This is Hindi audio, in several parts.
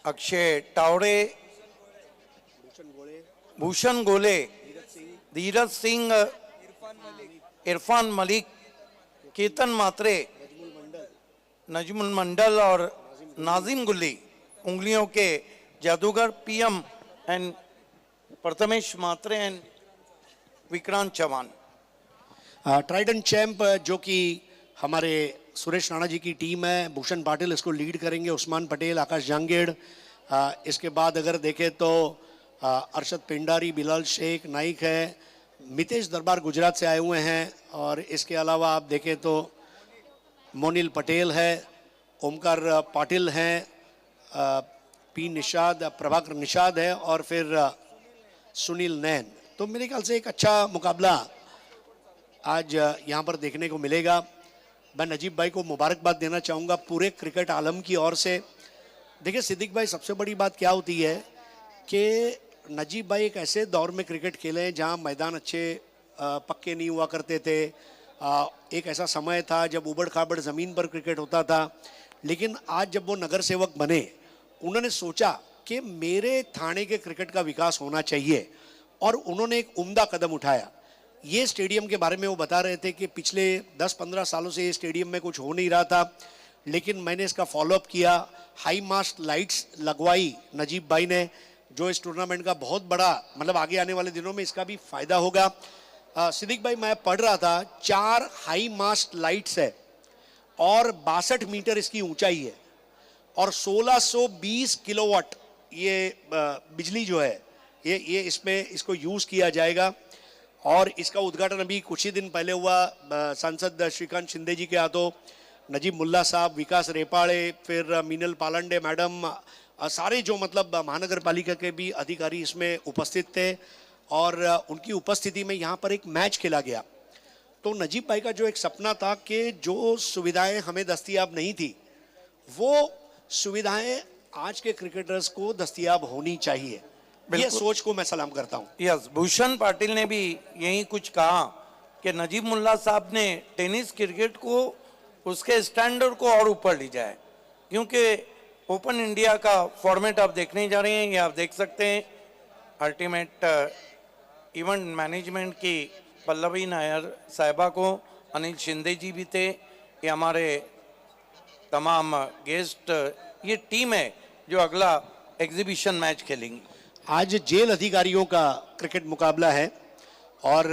अक्षय टावरे, भूषण गोले, धीरज सिंह, इरफान मलिक, केतन मात्रे, नजमुल मंडल और नाजिम गुल्ली उंगलियों के जादूगर PM and Prathamesh Matre and Vikrant Chauhan. Trident champ जो कि हमारे सुरेश राणा जी की टीम है, भूषण पाटिल इसको लीड करेंगे, उस्मान पटेल, आकाश जांगेड़। इसके बाद अगर देखें तो अरशद पिंडारी, बिलाल शेख, नाइक है, मितेश दरबार गुजरात से आए हुए हैं, और इसके अलावा आप देखें तो मोनिल पटेल है, ओमकार पाटिल हैं, पी निषाद, प्रभाकर निषाद है, और फिर सुनील नैन। तो मेरे ख्याल से एक अच्छा मुकाबला आज यहाँ पर देखने को मिलेगा। मैं नजीब भाई को मुबारकबाद देना चाहूँगा पूरे क्रिकेट आलम की ओर से। देखिए सिद्दीक भाई, सबसे बड़ी बात क्या होती है कि नजीब भाई एक ऐसे दौर में क्रिकेट खेले हैं जहाँ मैदान अच्छे पक्के नहीं हुआ करते थे। एक ऐसा समय था जब उबड़ खाबड़ ज़मीन पर क्रिकेट होता था, लेकिन आज जब वो नगर सेवक बने, उन्होंने सोचा कि मेरे थाने के क्रिकेट का विकास होना चाहिए, और उन्होंने एक उम्दा कदम उठाया। ये स्टेडियम के बारे में वो बता रहे थे कि पिछले 10-15 सालों से ये स्टेडियम में कुछ हो नहीं रहा था, लेकिन मैंने इसका फॉलोअप किया। हाई मास्ट लाइट्स लगवाई नजीब भाई ने, जो इस टूर्नामेंट का बहुत बड़ा, मतलब आगे आने वाले दिनों में इसका भी फायदा होगा। सिद्दीक भाई, मैं पढ़ रहा था 4 हाई मास्ट लाइट्स है और 62 मीटर इसकी ऊंचाई है, और 1620 किलोवाट ये बिजली जो है ये इसमें इसको यूज़ किया जाएगा। और इसका उद्घाटन अभी कुछ ही दिन पहले हुआ सांसद श्रीकांत शिंदे जी के हाथों। नजीब मुल्ला साहब, विकास रेपाड़े, फिर मीनल पालंडे मैडम, सारे जो मतलब महानगर पालिका के भी अधिकारी इसमें उपस्थित थे, और उनकी उपस्थिति में यहाँ पर एक मैच खेला गया। तो नजीब भाई का जो एक सपना था कि जो सुविधाएं हमें दस्तयाब नहीं थी, वो सुविधाएं आज के क्रिकेटर्स को दस्तयाब होनी चाहिए। ये सोच को मैं सलाम करता हूँ। यस, भूषण पाटिल ने भी यही कुछ कहा कि नजीब मुल्ला साहब ने टेनिस क्रिकेट को, उसके स्टैंडर्ड को और ऊपर ले जाए, क्योंकि ओपन इंडिया का फॉर्मेट आप देखने जा रहे हैं। ये आप देख सकते हैं, अल्टीमेट इवेंट मैनेजमेंट की पल्लवी नायर साहिबा को अनिल शिंदे जी भी थे, ये हमारे तमाम गेस्ट, ये टीम है जो अगला एग्जीबिशन मैच खेलेंगी। आज जेल अधिकारियों का क्रिकेट मुकाबला है, और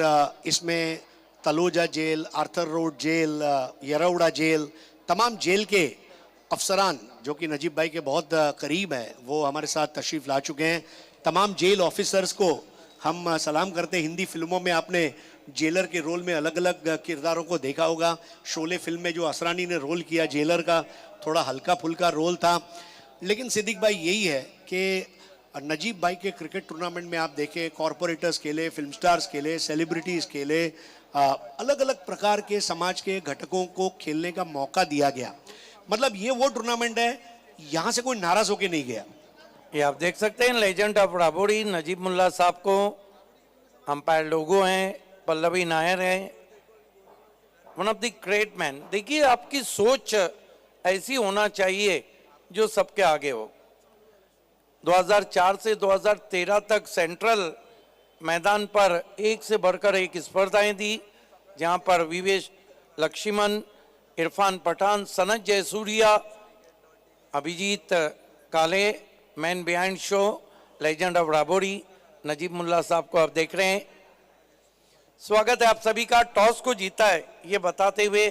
इसमें Taloja jail, Arthur road jail, Yerwada jail, तमाम जेल के अफसरान जो कि नजीब भाई के बहुत करीब हैं, वो हमारे साथ तशरीफ़ ला चुके हैं। तमाम जेल ऑफिसर्स को हम सलाम करते हैं। हिंदी फिल्मों में आपने जेलर के रोल में अलग अलग किरदारों को देखा होगा। शोले फिल्म में जो असरानी ने रोल किया जेलर का, थोड़ा हल्का फुल्का रोल था, लेकिन सिद्दीक भाई यही है कि नजीब भाई के क्रिकेट टूर्नामेंट में आप देखें, कॉरपोरेटर्स खेले, फिल्म स्टार्स खेले, सेलिब्रिटीज़ खेले, अलग अलग प्रकार के समाज के घटकों को खेलने का मौका दिया गया। मतलब ये वो टूर्नामेंट है, यहाँ से कोई नाराज होके नहीं गया। ये आप देख सकते हैं, लेजेंड ऑफ राबोरी नजीब मुल्ला साहब को अंपायर लोगो हैं, पल्लवी नायर हैं, one of the great man. देखिए, आपकी सोच ऐसी होना चाहिए जो सबके आगे हो। 2004 से 2013 तक सेंट्रल मैदान पर एक से बढ़कर एक स्पर्धाएं दी, जहां पर विवेश Lakshman, Irfan Pathan, Sanat Jayasuriya, Abhijit Kale, man behind show, legend of Rabodi Najeeb Mulla Sahab को आप देख रहे हैं। स्वागत है आप सभी का। टॉस को जीता है ये बताते हुए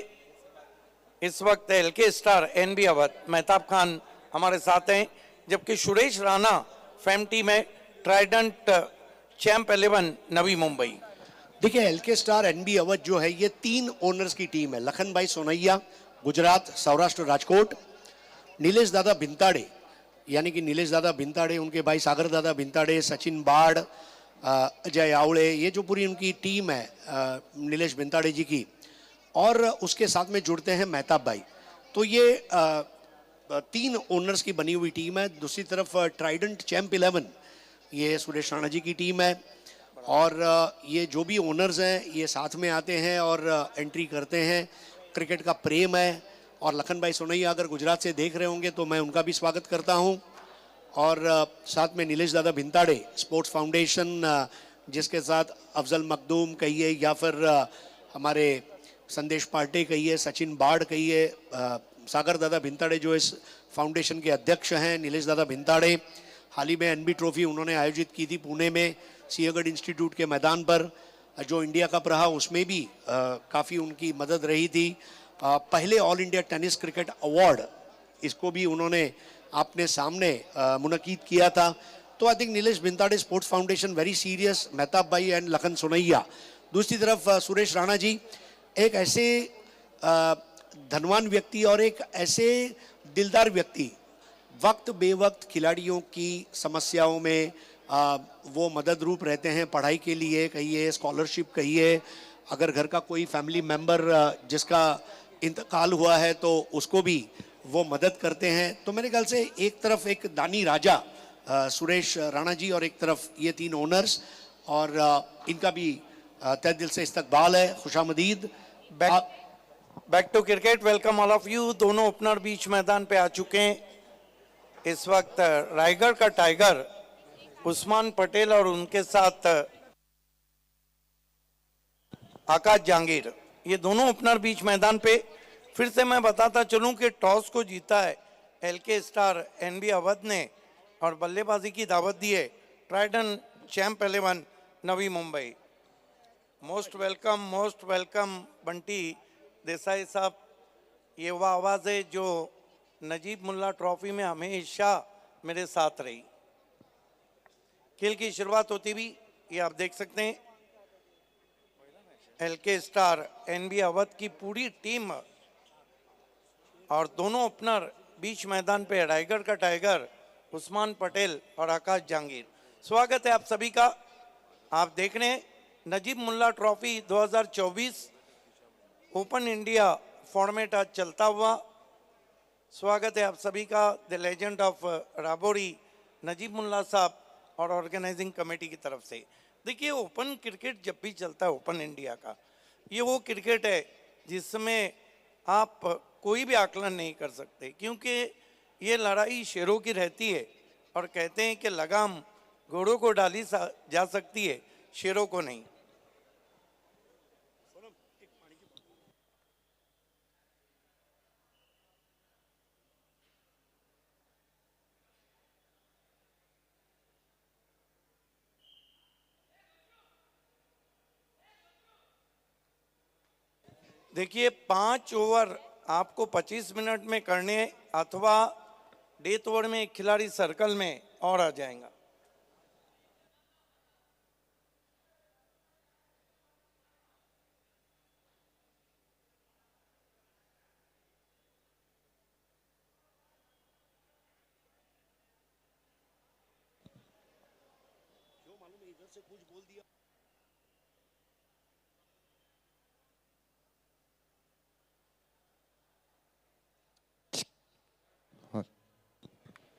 इस वक्त LK star NB Awadh Mehtab Khan हमारे साथ हैं, जबकि सुरेश राणा फेम टीम है ट्राइडेंट चैंप 11 नवी मुंबई। देखिए, एलके स्टार एनबी अवध जो है ये 3 ओनर्स की टीम है। लखन भाई सोनैया, गुजरात, सौराष्ट्र राजकोट, नीलेश दादा भिंताड़े, यानी कि नीलेश दादा भिंताड़े, उनके भाई सागर दादा भिंताड़े, सचिन बाड़, अजय आवड़े, ये जो पूरी उनकी टीम है नीलेश भिंताड़े जी की, और उसके साथ में जुड़ते हैं मेहताब भाई। तो ये 3 ओनर्स की बनी हुई टीम है। दूसरी तरफ ट्राइडेंट चैंप 11 ये सुरेश राणा जी की टीम है, और ये जो भी ओनर्स हैं ये साथ में आते हैं और एंट्री करते हैं। क्रिकेट का प्रेम है, और लखन भाई सोनैया अगर गुजरात से देख रहे होंगे तो मैं उनका भी स्वागत करता हूं। और साथ में नीलेश दादा भिंताड़े स्पोर्ट्स फाउंडेशन, जिसके साथ अफजल मखदूम कहिए या फिर हमारे संदेश पांडे कहिए, सचिन बाढ़ कहिए, सागर दादा भिंताड़े जो इस फाउंडेशन के अध्यक्ष हैं, नीलेश दादा भिंताड़े। हाल ही में एनबी ट्रॉफी उन्होंने आयोजित की थी पुणे में सिंहगढ़ इंस्टीट्यूट के मैदान पर, जो इंडिया कप रहा उसमें भी काफ़ी उनकी मदद रही थी। पहले all India tennis cricket award इसको भी उन्होंने अपने सामने मुनकीद किया था। तो I think Nilesh Bhintade sports foundation very serious, Mehtab bhai and Lakhan Sonaiya. दूसरी तरफ सुरेश राणा जी एक ऐसे धनवान व्यक्ति और एक ऐसे दिलदार व्यक्ति, वक्त बेवक्त खिलाड़ियों की समस्याओं में वो मदद रूप रहते हैं। पढ़ाई के लिए कहिए, स्कॉलरशिप कहिए, अगर घर का कोई फैमिली मेंबर जिसका इंतकाल हुआ है तो उसको भी वो मदद करते हैं। तो मेरे ख्याल से एक तरफ एक दानी राजा सुरेश राणा जी और एक तरफ ये तीन ओनर्स, और इनका भी तहे दिल से इस्तकबाल है, खुशामदीद। Back to cricket, welcome all of you. दोनों ओपनर बीच मैदान पे आ चुके हैं। इस वक्त रायगढ़ का टाइगर उस्मान पटेल और उनके साथ आकाश जहांगीर, ये दोनों ओपनर बीच मैदान पे। फिर से मैं बताता चलूं कि टॉस को जीता है एलके स्टार एनबी अवध ने और बल्लेबाजी की दावत दी है ट्राइडन champ 11 Navi Mumbai. Most welcome Bunty Desai साहब। ये वह आवाज़ है जो नजीब मुल्ला ट्रॉफी में हमेशा मेरे साथ रही। खेल की शुरुआत होती भी ये आप देख सकते हैं, एलके स्टार एनबी अवध की पूरी टीम और दोनों ओपनर बीच मैदान पे, रायगढ़ का टाइगर उस्मान पटेल और आकाश जहांगीर। स्वागत है आप सभी का। आप देख रहे हैं Najeeb Mulla trophy 2024 open India format आज चलता हुआ। स्वागत है आप सभी का the legend of Rabodi Najeeb Mulla Sahab और ऑर्गेनाइजिंग कमेटी की तरफ से। देखिए, ओपन क्रिकेट जब भी चलता है ओपन इंडिया का, ये वो क्रिकेट है जिसमें आप कोई भी आकलन नहीं कर सकते, क्योंकि ये लड़ाई शेरों की रहती है और कहते हैं कि लगाम घोड़ों को डाली जा सकती है, शेरों को नहीं। देखिए, 5 ओवर आपको 25 मिनट में करने अथवा डेथ ओवर में एक खिलाड़ी सर्कल में और आ जाएगा।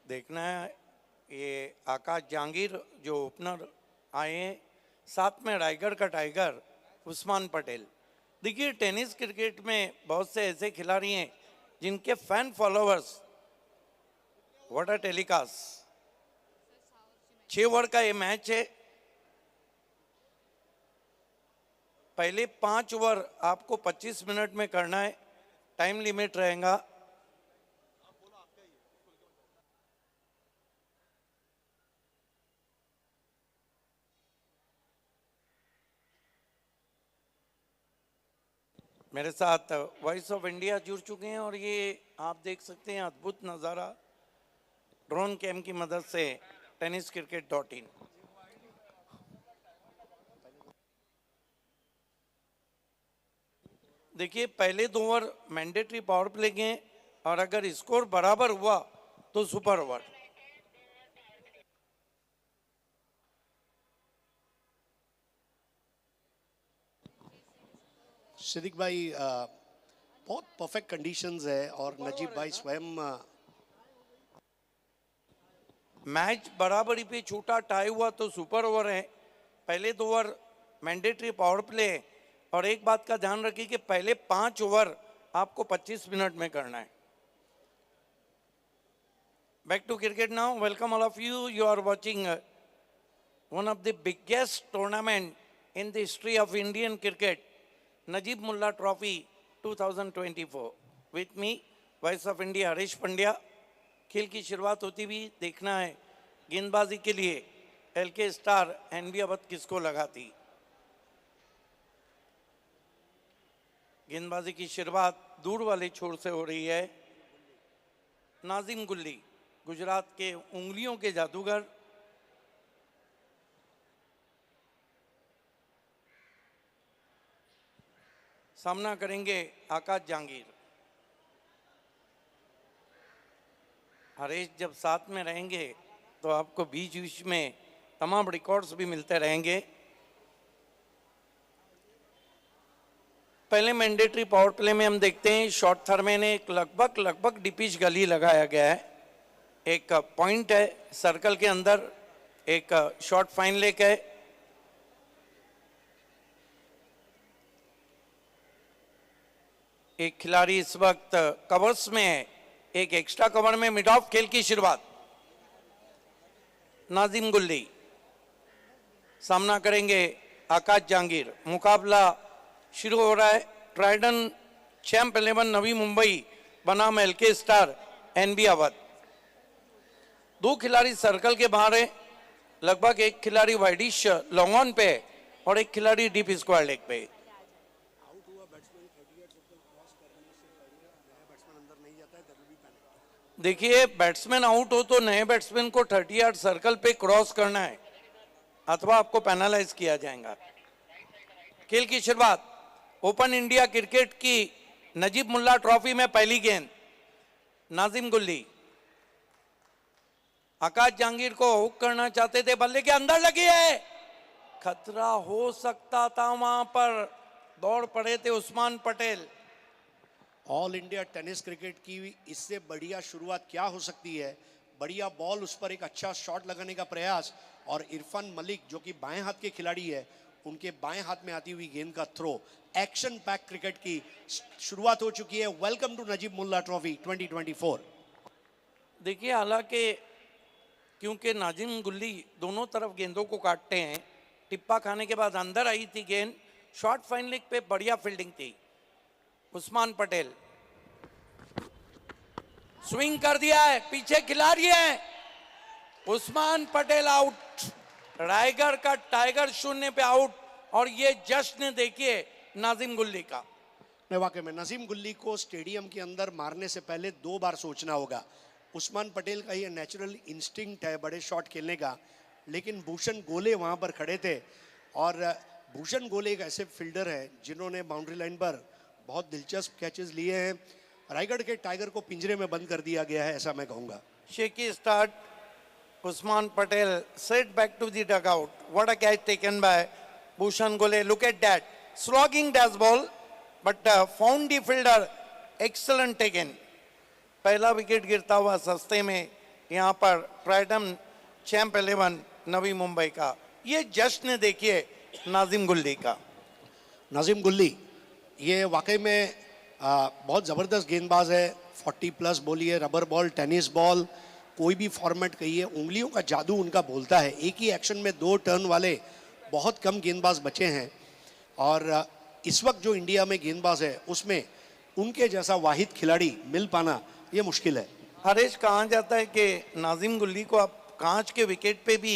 देखना है ये आकाश जहांगीर जो ओपनर आए हैं, साथ में रायगढ़ का टाइगर उस्मान पटेल। देखिए, टेनिस क्रिकेट में बहुत से ऐसे खिलाड़ी हैं जिनके fan followers, what a telecast. 6 over का ये मैच है। पहले 5 ओवर आपको 25 मिनट में करना है, टाइम लिमिट रहेगा। मेरे साथ वॉइस ऑफ इंडिया जुड़ चुके हैं और ये आप देख सकते हैं अद्भुत नज़ारा ड्रोन कैम की मदद से tenniscricket.in। देखिए, पहले 2 ओवर मैंडेटरी पावर प्ले के हैं और अगर स्कोर बराबर हुआ तो सुपर ओवर। सिद्दीक भाई, बहुत परफेक्ट कंडीशंस है और नजीब भाई स्वयं मैच बराबरी पे छूटा, टाई हुआ तो सुपर ओवर है। पहले 2 ओवर मैंडेटरी पावर प्ले है और एक बात का ध्यान रखिए कि पहले 5 ओवर आपको 25 मिनट में करना है। Back to cricket now. Welcome all of you. You are watching one of the biggest tournament in the history of Indian cricket, Najib Mullah Trophy 2024. With me, Voice of India, Harish Pandya. खेल की शुरुआत होती भी देखना है गेंदबाजी के लिए एलके स्टार एनबी अवध किसको लगाती. गेंदबाजी की शुरुआत दूर वाले छोर से हो रही है. नाजिम गुल्ली, गुजरात के उंगलियों के जादूगर. सामना करेंगे आकाश जहांगीर. हरेश जब साथ में रहेंगे तो आपको बीच बीच में तमाम रिकॉर्ड्स भी मिलते रहेंगे. पहले मैंडेटरी पावर प्ले में हम देखते हैं शॉर्ट थर में एक लगभग डिपिच गली लगाया गया है. एक पॉइंट है सर्कल के अंदर, एक शॉर्ट फाइन लेग है. एक खिलाड़ी इस वक्त कवर्स में है, एक एक्स्ट्रा कवर में. मिड ऑफ खेल की शुरुआत. नाजिम गुल्ली सामना करेंगे आकाश जहांगीर. मुकाबला शुरू हो रहा है. ट्राइडन चैंप 11 नवी मुंबई बनाम एलके स्टार एनबी अवध. दो खिलाड़ी सर्कल के बाहर है. लगभग एक खिलाड़ी वाइडिश लॉन्ग ऑन पे और एक खिलाड़ी डीप स्क्वायर लेग पे. देखिए, बैट्समैन आउट हो तो नए बैट्समैन को 30 यार्ड सर्कल पे क्रॉस करना है अथवा आपको पेनलाइज किया जाएगा. खेल की शुरुआत. ओपन इंडिया क्रिकेट की नजीब मुल्ला ट्रॉफी में पहली गेंद. नाजिम गुल्ली आकाश जहांगीर को हुक करना चाहते थे, बल्ले के अंदर लगी है. खतरा हो सकता था, वहां पर दौड़ पड़े थे Usman Patel. All India tennis cricket की इससे बढ़िया शुरुआत क्या हो सकती है. बढ़िया बॉल, उस पर एक अच्छा शॉट लगाने का प्रयास, और इरफान मलिक जो कि बाएं हाथ के खिलाड़ी है, उनके बाएं हाथ में आती हुई गेंद का थ्रो. एक्शन पैक क्रिकेट की शुरुआत हो चुकी है. Welcome to Najeeb Mulla trophy 2024. देखिए, हालांकि क्योंकि नाजिम गुल्ली दोनों तरफ गेंदों को काटते हैं, टिप्पा खाने के बाद अंदर आई थी गेंद. शॉर्ट फाइन लेग पे बढ़िया फील्डिंग थी. उस्मान पटेल स्विंग कर दिया है, पीछे खिलाड़ी है. उस्मान पटेल आउट. रायगढ़ का टाइगर शून्य पे आउट. और ये जश्न देखिए नाजिम गुल्ली का. नहीं, वाकई में नजीम गुल्ली को स्टेडियम के अंदर मारने से पहले 2 बार सोचना होगा. उस्मान पटेल का ये नेचुरल इंस्टिंक्ट है बड़े शॉट खेलने का, लेकिन भूषण गोले वहां पर खड़े थे. और भूषण गोले एक ऐसे फील्डर है जिन्होंने बाउंड्री लाइन पर बहुत दिलचस्प कैचेस लिए हैं. रायगढ़ के टाइगर को पिंजरे में बंद कर दिया गया है, ऐसा मैं कहूंगा. Shaky start. Usman Patel set back to the dugout. What a catch taken by Bhushan Gole. Look at that slogging dash ball but found the fielder. Excellent taken. पहला विकेट गिरता हुआ सस्ते में यहां पर ट्राइडन चैंप 11 नवी मुंबई का. ये जश्न देखिए नाजिम गुल्ली का. नाजिम गुल्ली ये वाकई में बहुत ज़बरदस्त गेंदबाज है. 40+ बोलिए, रबर बॉल, टेनिस बॉल, कोई भी फॉर्मेट कहिए, उंगलियों का जादू उनका बोलता है. एक ही एक्शन में 2 टर्न वाले बहुत कम गेंदबाज बचे हैं. और इस वक्त जो इंडिया में गेंदबाज है उसमें उनके जैसा वाहिद खिलाड़ी मिल पाना ये मुश्किल है. हरेश, कहा जाता है कि नाजिम गुल्ली को आप कांच के विकेट पे भी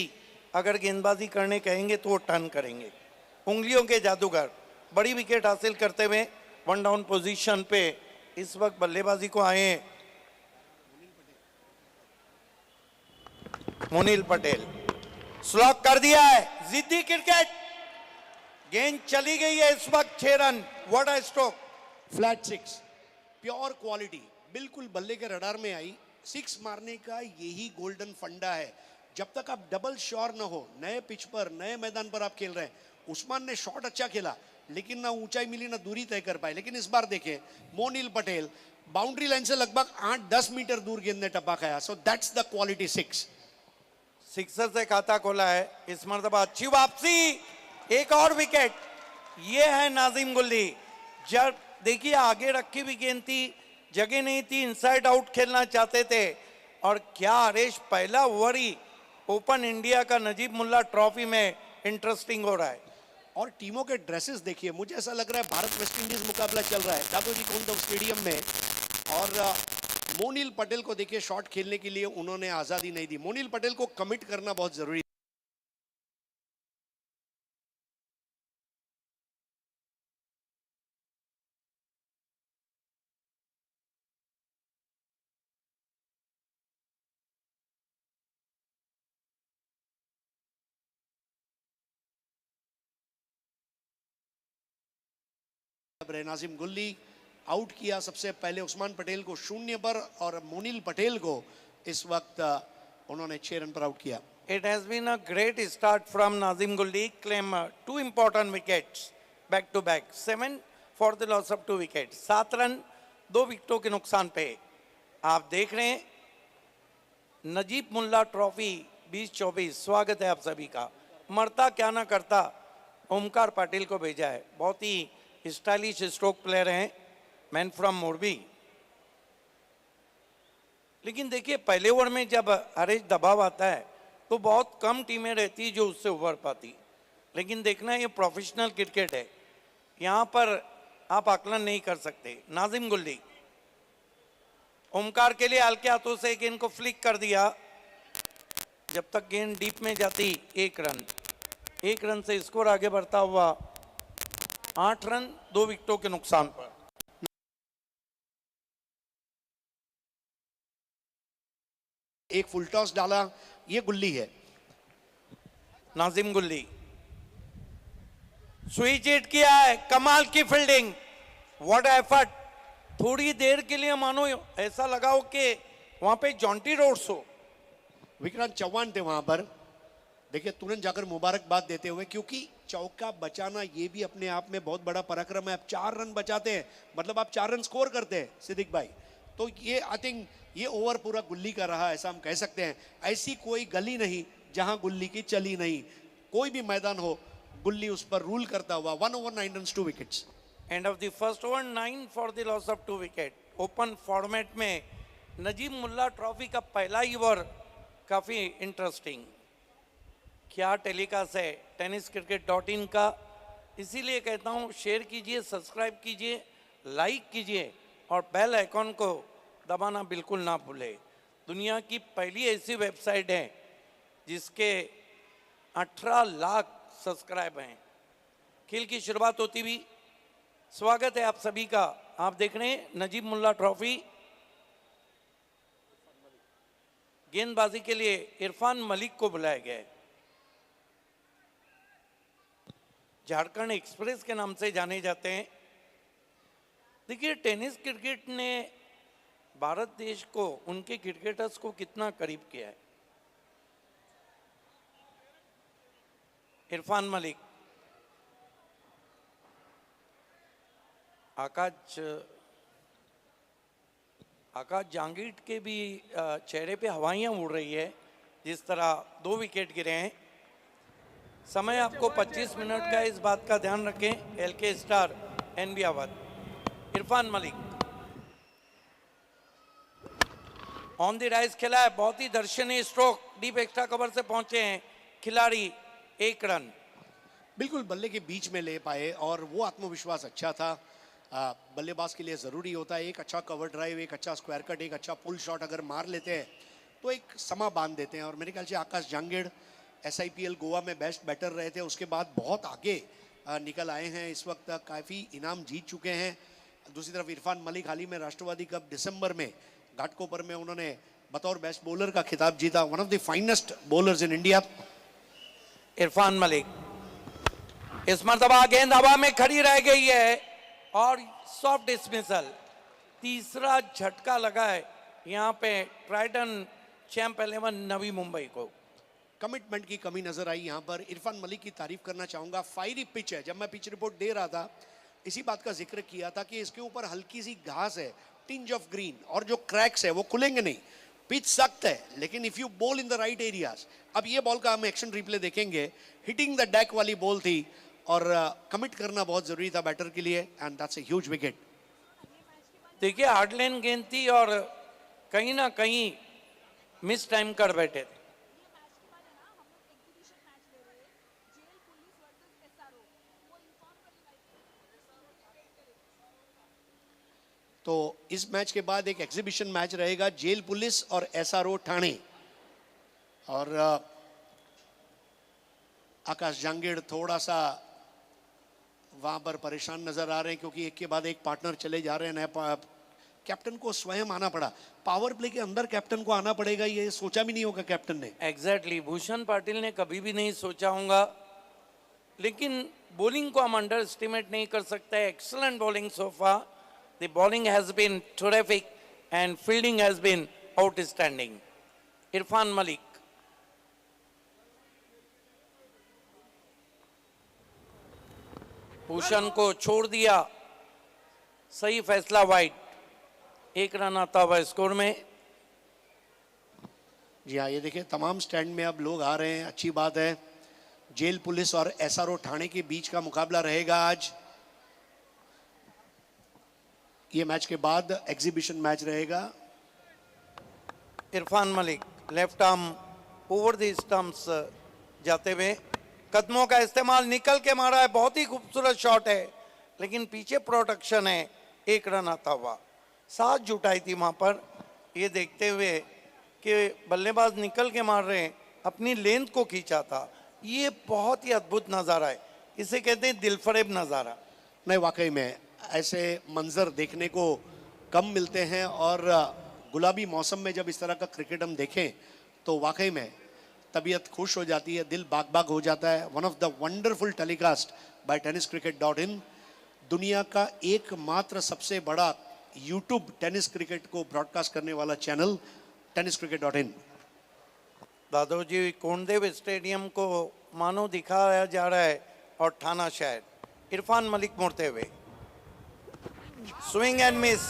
अगर गेंदबाजी करने कहेंगे तो वो टर्न करेंगे. उंगलियों के जादूगर. बड़ी विकेट हासिल करते हुए 1 डाउन पोजीशन पे इस वक्त बल्लेबाजी को आए हैं मोनिल पटेल. स्लॉक कर दिया है. जिद्दी क्रिकेट. गेंद चली गई है इस वक्त 6 run. What a stroke. Flat 6, pure quality, बिल्कुल बल्ले के रडार में आई. 6 मारने का यही गोल्डन फंडा है. जब तक आप डबल श्योर न हो, नए पिच पर, नए मैदान पर आप खेल रहे हैं. उस्मान ने शॉट अच्छा खेला, लेकिन ना ऊंचाई मिली ना दूरी तय कर पाए. लेकिन इस बार देखें, मोनिल पटेल बाउंड्री लाइन से लगभग 8-10 मीटर दूर गेंद ने टप्पा खाया. So that's the quality 6. Sixer से खाता खोला है. इस मरतबा अच्छी वापसी. एक और विकेट. ये है नाजिम गुल्ली. जब देखिए आगे रखी हुई गेंद थी, जगह नहीं थी, इनसाइड आउट खेलना चाहते थे, और क्या हरेश पहला ओवर ही ओपन इंडिया का नजीब मुल्ला ट्रॉफी में इंटरेस्टिंग हो रहा है। और टीमों के ड्रेसेस देखिए, मुझे ऐसा लग रहा है भारत वेस्ट इंडीज मुकाबला चल रहा है दादोजी कोंडदेव स्टेडियम में। और मोनिल पटेल को देखिए, शॉट खेलने के लिए उन्होंने आजादी नहीं दी। मोनिल पटेल को कमिट करना बहुत जरूरी है। नाजिम गुल्ली आउट किया सबसे पहले उस्मान पटेल को 0 पर, और मोनिल पटेल को इस वक्त उन्होंने 6 रन पर आउट किया। It has been a great start from Nazim Gulli, claim 2 important wickets back to back, 7 for the loss of 2 wickets, 7 run 2 विकेटों के नुकसान पे। आप देख रहे हैं नजीब मुल्ला ट्रॉफी 2024, स्वागत है आप सभी का। मरता क्या ना करता ओमकार पाटिल को भेजा है, बहुत ही स्टाइलिश स्ट्रोक प्लेयर हैं, मैन फ्रॉम मोरबी। लेकिन देखिए पहले ओवर में जब हरेश दबाव आता है तो बहुत कम टीमें रहती है जो उससे उभर पाती। लेकिन देखना ये प्रोफेशनल क्रिकेट है, यहाँ पर आप आकलन नहीं कर सकते। नाजिम गुल्ली ओमकार के लिए हल्के हाथों से गेंद को फ्लिक कर दिया, जब तक गेंद डीप में जाती 1 रन। 1 रन से स्कोर आगे बढ़ता हुआ 8 रन 2 विकेटों के नुकसान पर। एक फुल टॉस डाला, ये गुल्ली है। नाजिम गुल्ली स्विच हिट किया है, कमाल की फील्डिंग, व्हाट एफर्ट। थोड़ी देर के लिए मानो ऐसा लगा हो कि वहां पे जॉन्टी रोड्स हो। विक्रांत चौहान थे वहां पर, देखिए तुरंत जाकर मुबारकबाद देते हुए, क्योंकि चौका बचाना ये भी अपने आप में बहुत बड़ा पराक्रम है। आप 4 रन बचाते हैं, मतलब आप 4 रन स्कोर करते हैं सिद्दीक भाई। तो ये आई थिंक ये ओवर पूरा गुल्ली का रहा, ऐसा हम कह सकते हैं। ऐसी कोई गली नहीं जहां गुल्ली की चली नहीं, कोई भी मैदान हो गुल्ली उस पर रूल करता हुआ। 1 over 9 runs 2 wickets। End of the first over 9 for the loss of 2 wicket. Open format में नजीब मुल्ला ट्रॉफी का पहला ही ओवर काफी इंटरेस्टिंग। क्या टेलीकास्ट है tenniscricket.in का, इसीलिए कहता हूँ शेयर कीजिए, सब्सक्राइब कीजिए, लाइक कीजिए और बेल आइकॉन को दबाना बिल्कुल ना भूले। दुनिया की पहली ऐसी वेबसाइट है जिसके 18 लाख सब्सक्राइब हैं। खेल की शुरुआत होती हुई स्वागत है आप सभी का। आप देख रहे हैं नजीब मुल्ला ट्रॉफी। गेंदबाजी के लिए इरफान मलिक को बुलाया गया है। झारखंड एक्सप्रेस के नाम से जाने जाते हैं। देखिए टेनिस क्रिकेट ने भारत देश को, उनके क्रिकेटर्स को कितना करीब किया है। इरफान मलिक, आकाश जहांगीर के भी चेहरे पे हवाइयाँ उड़ रही है, जिस तरह 2 विकेट गिरे हैं। समय आपको 25 मिनट का, इस बात का ध्यान रखें। LK star NB Awadh. Irfan Malik on the rise खेला है, बहुत ही दर्शनीय स्ट्रोक, डीप एक्स्ट्रा कवर से पहुंचे हैं खिलाड़ी। 1 रन बिल्कुल बल्ले के बीच में ले पाए और वो आत्मविश्वास अच्छा था। बल्लेबाज के लिए ज़रूरी होता है एक अच्छा कवर ड्राइव, एक अच्छा स्क्वायर कट, एक अच्छा पुल शॉट अगर मार लेते हैं तो एक समा बांध देते हैं। और मेरे ख्याल से आकाश जहांगीर SIPL गोवा में बेस्ट बैटर रहे थे, उसके बाद बहुत आगे निकल आए हैं। इस वक्त काफ़ी इनाम जीत चुके हैं। दूसरी तरफ इरफान मलिक हाल ही में राष्ट्रवादी कप दिसंबर में घाटकोपर में उन्होंने बतौर बेस्ट बॉलर का खिताब जीता। One of the finest bowlers in India. Irfan Malik, इस मरतबा गेंद हवा में खड़ी रह गई है और सॉफ्ट डिसमिसल। तीसरा झटका लगा है यहाँ पे ट्राइडन चैंप 11 नवी मुंबई को। कमिटमेंट की कमी नजर आई यहाँ पर। इरफान मलिक की तारीफ करना चाहूंगा, फायरी पिच है। जब मैं पिच रिपोर्ट दे रहा था इसी बात का जिक्र किया था कि इसके ऊपर हल्की सी घास है, टिंज ऑफ ग्रीन, और जो क्रैक्स है वो खुलेंगे नहीं। पिच सख्त है लेकिन if you ball in the right areas. अब ये बॉल का हम एक्शन रिप्ले देखेंगे, हिटिंग द डेक वाली बॉल थी और कमिट करना बहुत जरूरी था बैटर के लिए, and that's a huge wicket. देखिए हार्ड लाइन गेंद थी और कहीं ना कहीं मिस टाइम कर बैठे थे। तो इस मैच के बाद एक एग्जीबिशन मैच रहेगा जेल पुलिस और एसआरओ ठाणे। और आकाश जांगेड़ थोड़ा सा वहां पर परेशान नजर आ रहे हैं क्योंकि एक के बाद एक पार्टनर चले जा रहे हैं। नया कैप्टन को स्वयं आना पड़ा, पावर प्ले के अंदर कैप्टन को आना पड़ेगा, ये सोचा भी नहीं होगा कैप्टन ने। एग्जैक्टली भूषण पाटिल ने कभी भी नहीं सोचा होगा, लेकिन बॉलिंग को हम अंडर एस्टिमेट नहीं कर सकते। Excellent bowling so far, the bowling has been terrific and fielding has been outstanding. Irfan Malik, Bhushan को छोड़ दिया, सही फैसला वाइड, 1 रन आता हुआ स्कोर में। जी हाँ, ये देखिए तमाम स्टैंड में अब लोग आ रहे हैं, अच्छी बात है। जेल पुलिस और एसआरओ ठाणे के बीच का मुकाबला रहेगा आज। ये मैच के बाद एग्जीबिशन मैच रहेगा। Irfan Malik left arm over the stumps जाते हुए, कदमों का इस्तेमाल, निकल के मारा है, बहुत ही खूबसूरत शॉट है, लेकिन पीछे प्रोटेक्शन है। 1 रन आता हुआ, साथ जुटाई थी वहां पर, ये देखते हुए कि बल्लेबाज निकल के मार रहे हैं, अपनी लेंथ को खींचा था। ये बहुत ही अद्भुत नज़ारा है, इसे कहते हैं दिलफरेब नज़ारा। नहीं, वाकई में ऐसे मंजर देखने को कम मिलते हैं और गुलाबी मौसम में जब इस तरह का क्रिकेट हम देखें तो वाकई में तबीयत खुश हो जाती है, दिल बाग बाग हो जाता है। One of the wonderful telecast by tenniscricket.in, दुनिया का एकमात्र सबसे बड़ा यूट्यूब टेनिस क्रिकेट को ब्रॉडकास्ट करने वाला channel tenniscricket.in। Dadoji Kondadev stadium को मानो दिखाया जा रहा है और थाना शहर। इरफान मलिक मुड़ते हुए, swing and miss,